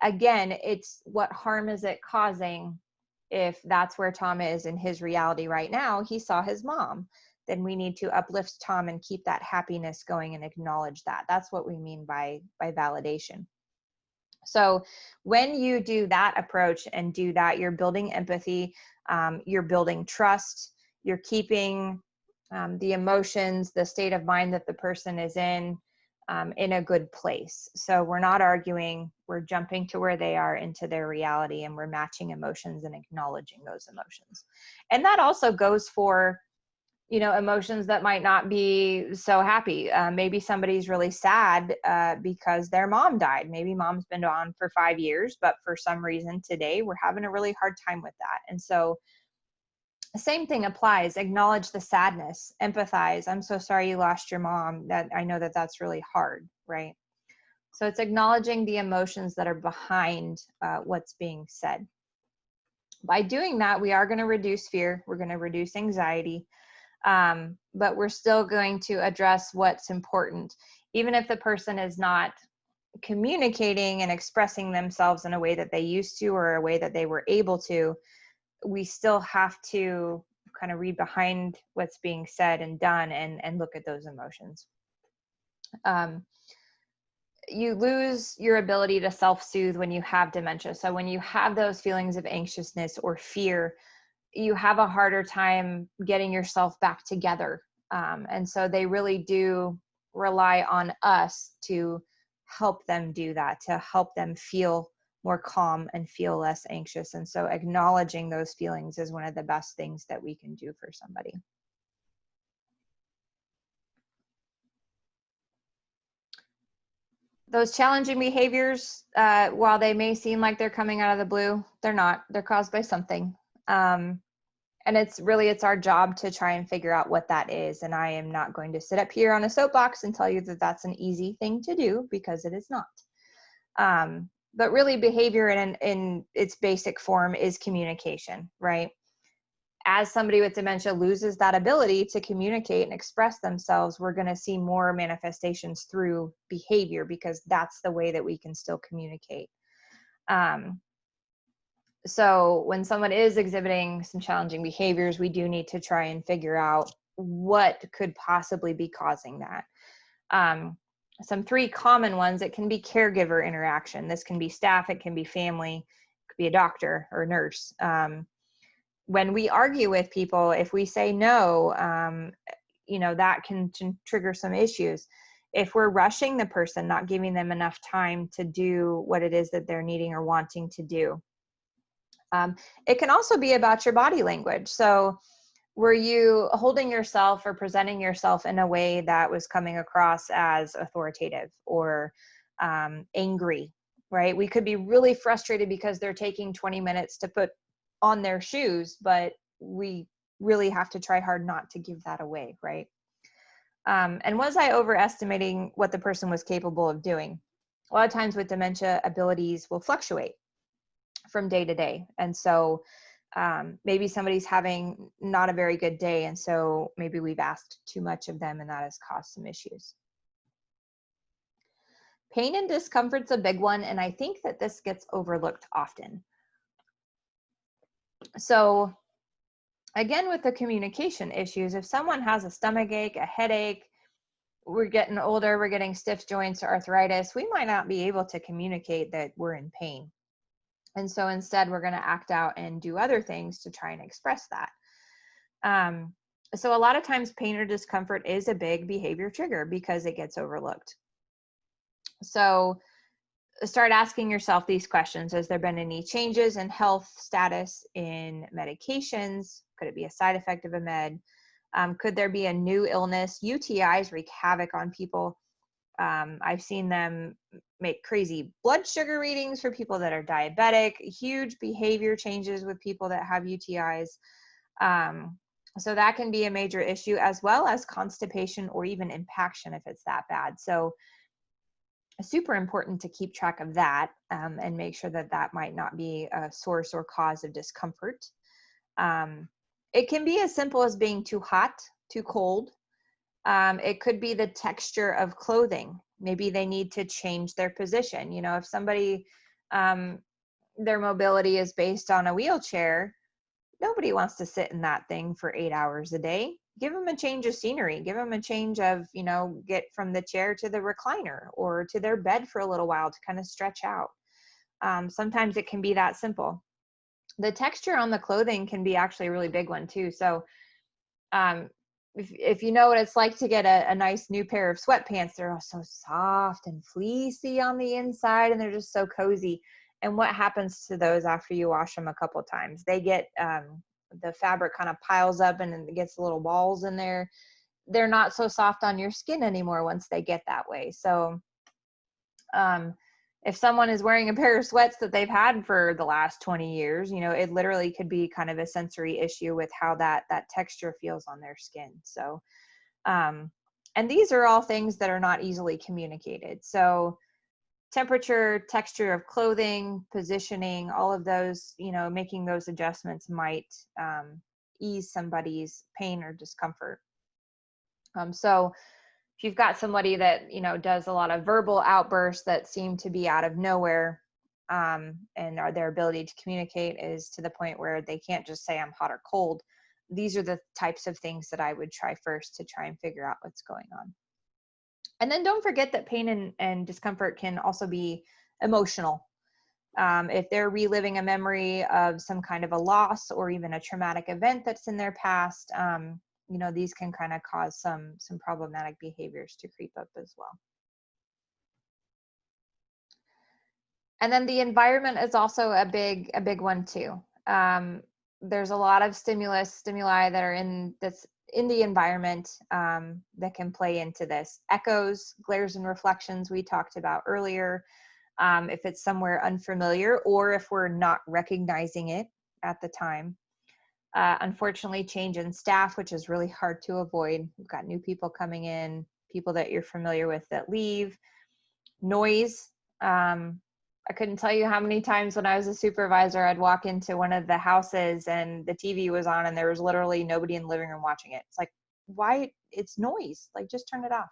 Again, it's what harm is it causing if that's where Tom is in his reality right now. He saw his mom. Then we need to uplift Tom and keep that happiness going and acknowledge that. That's what we mean by validation. So when you do that approach and do that, you're building empathy, you're building trust, you're keeping the emotions, the state of mind that the person is in a good place. So we're not arguing, we're jumping to where they are into their reality, and we're matching emotions and acknowledging those emotions. And that also goes for emotions that might not be so happy. Maybe somebody's really sad because their mom died. Maybe mom's been gone for 5 years, but for some reason today we're having a really hard time with that. And so the same thing applies. Acknowledge the sadness, empathize. I'm so sorry you lost your mom. That I know that that's really hard, right? So it's acknowledging the emotions that are behind what's being said. By doing that, we are going to reduce fear. We're going to reduce anxiety. But we're still going to address what's important. Even if the person is not communicating and expressing themselves in a way that they used to or a way that they were able to, we still have to kind of read behind what's being said and done and look at those emotions. You lose your ability to self-soothe when you have dementia. So when you have those feelings of anxiousness or fear, you have a harder time getting yourself back together. And so they really do rely on us to help them do that, to help them feel more calm and feel less anxious. And so acknowledging those feelings is one of the best things that we can do for somebody. Those challenging behaviors, while they may seem like they're coming out of the blue, they're not. They're caused by something. And it's our job to try and figure out what that is. And I am not going to sit up here on a soapbox and tell you that that's an easy thing to do, because it is not. But really, behavior in its basic form is communication, right? As somebody with dementia loses that ability to communicate and express themselves, we're going to see more manifestations through behavior, because that's the way that we can still communicate. So when someone is exhibiting some challenging behaviors, we do need to try and figure out what could possibly be causing that. Some 3 common ones: it can be caregiver interaction. This can be staff, it can be family, it could be a doctor or a nurse. When we argue with people, if we say no, that can trigger some issues. If we're rushing the person, not giving them enough time to do what it is that they're needing or wanting to do. It can also be about your body language. So were you holding yourself or presenting yourself in a way that was coming across as authoritative or angry, right? We could be really frustrated because they're taking 20 minutes to put on their shoes, but we really have to try hard not to give that away, right? And was I overestimating what the person was capable of doing? A lot of times with dementia, abilities will fluctuate from day to day. And so maybe somebody's having not a very good day, and so maybe we've asked too much of them, and that has caused some issues. Pain and discomfort's a big one, and I think that this gets overlooked often. So again, with the communication issues, if someone has a stomach ache, a headache, we're getting older, we're getting stiff joints or arthritis, we might not be able to communicate that we're in pain. And so instead, we're going to act out and do other things to try and express that. So a lot of times pain or discomfort is a big behavior trigger because it gets overlooked. So start asking yourself these questions. Has there been any changes in health status, in medications? Could it be a side effect of a med? Could there be a new illness? UTIs wreak havoc on people. I've seen them make crazy blood sugar readings for people that are diabetic, huge behavior changes with people that have UTIs. So that can be a major issue, as well as constipation or even impaction if it's that bad. So super important to keep track of that, and make sure that that might not be a source or cause of discomfort. It can be as simple as being too hot, too cold. It could be the texture of clothing. Maybe they need to change their position. You know, if somebody, their mobility is based on a wheelchair, nobody wants to sit in that thing for 8 hours a day. Give them a change of scenery. Give them a change of, you know, get from the chair to the recliner or to their bed for a little while to kind of stretch out. Sometimes it can be that simple. The texture on the clothing can be actually a really big one too. So if you know what it's like to get a nice new pair of sweatpants, they're so soft and fleecy on the inside, and they're just so cozy. And what happens to those after you wash them a couple times? They get, the fabric kind of piles up and it gets little balls in there. They're not so soft on your skin anymore once they get that way. So if someone is wearing a pair of sweats that they've had for the last 20 years, you know, it literally could be kind of a sensory issue with how that texture feels on their skin. So, and these are all things that are not easily communicated. So temperature, texture of clothing, positioning, all of those, you know, making those adjustments might ease somebody's pain or discomfort. So if you've got somebody that, you know, does a lot of verbal outbursts that seem to be out of nowhere, and their ability to communicate is to the point where they can't just say I'm hot or cold, these are the types of things that I would try first to try and figure out what's going on. And then don't forget that pain and discomfort can also be emotional. If they're reliving a memory of some kind of a loss or even a traumatic event that's in their past, you know, these can kind of cause some problematic behaviors to creep up as well. And then the environment is also a big one too. There's a lot of stimuli that are in the environment that can play into this. Echoes, glares, and reflections we talked about earlier. If it's somewhere unfamiliar or if we're not recognizing it at the time. Unfortunately, change in staff, which is really hard to avoid. We've got new people coming in, people that you're familiar with that leave. Noise. I couldn't tell you how many times when I was a supervisor, I'd walk into one of the houses and the TV was on and there was literally nobody in the living room watching it. It's like, why? It's noise. Like, just turn it off.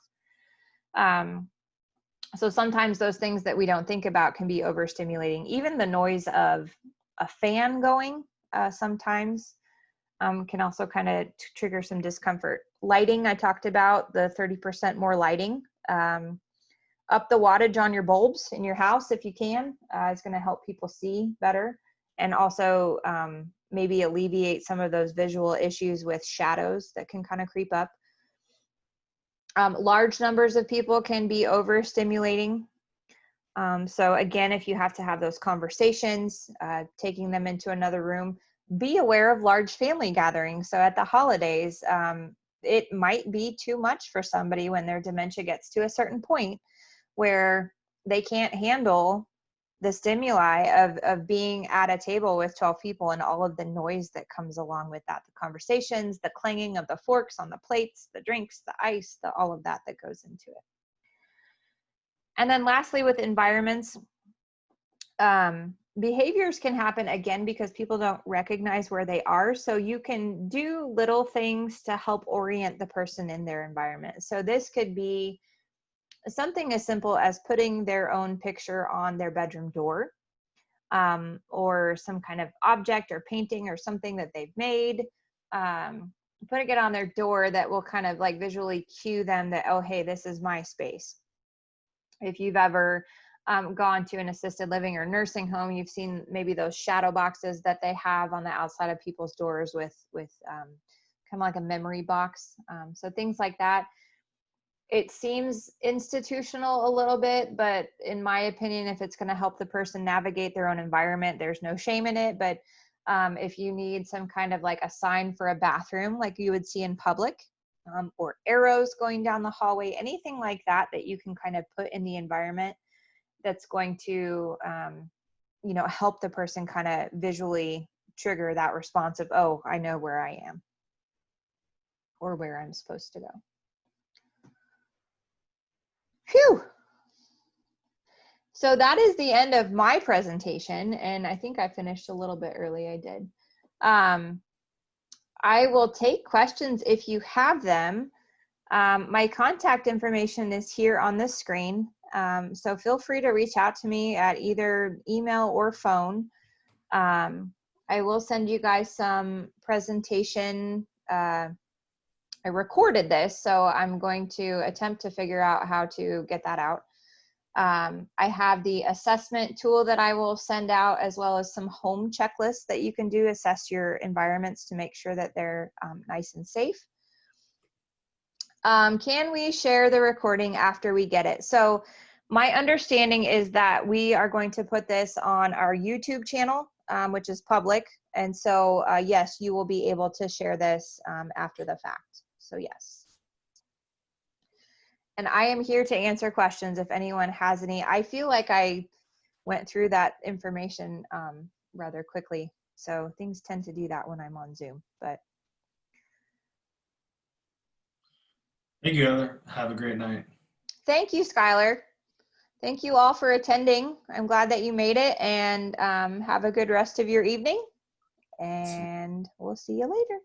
So sometimes those things that we don't think about can be overstimulating. Even the noise of a fan going sometimes can also kind of trigger some discomfort. Lighting, I talked about the 30% more lighting. Up the wattage on your bulbs in your house if you can. It's going to help people see better, and also maybe alleviate some of those visual issues with shadows that can kind of creep up. Large numbers of people can be overstimulating. So again, if you have to have those conversations, taking them into another room, be aware of large family gatherings. So at the holidays, it might be too much for somebody when their dementia gets to a certain point where they can't handle the stimuli of being at a table with 12 people and all of the noise that comes along with that, the conversations, the clanging of the forks on the plates, the drinks, the ice, all of that goes into it. And then lastly, with environments, behaviors can happen again because people don't recognize where they are. So you can do little things to help orient the person in their environment. So this could be something as simple as putting their own picture on their bedroom door, or some kind of object or painting or something that they've made, putting it on their door that will kind of like visually cue them that, oh, hey, this is my space. If you've ever gone to an assisted living or nursing home, you've seen maybe those shadow boxes that they have on the outside of people's doors with kind of like a memory box. So things like that. It seems institutional a little bit, but in my opinion, if it's going to help the person navigate their own environment, there's no shame in it. But if you need some kind of like a sign for a bathroom, like you would see in public, or arrows going down the hallway, anything like that, that you can kind of put in the environment that's going to, you know, help the person kind of visually trigger that response of, oh, I know where I am or where I'm supposed to go. Phew. So that is the end of my presentation, and I think I finished a little bit early. I did. I will take questions if you have them. My contact information is here on the screen, so feel free to reach out to me at either email or phone. I will send you guys some presentation. I recorded this, so I'm going to attempt to figure out how to get that out. I have the assessment tool that I will send out, as well as some home checklists that you can do, assess your environments to make sure that they're nice and safe. Can we share the recording after we get it? So my understanding is that we are going to put this on our YouTube channel, which is public. And so yes, you will be able to share this after the fact. So yes. And I am here to answer questions if anyone has any. I feel like I went through that information rather quickly. So things tend to do that when I'm on Zoom, but. Thank you, Heather. Have a great night. Thank you, Skylar. Thank you all for attending. I'm glad that you made it, and have a good rest of your evening. And we'll see you later.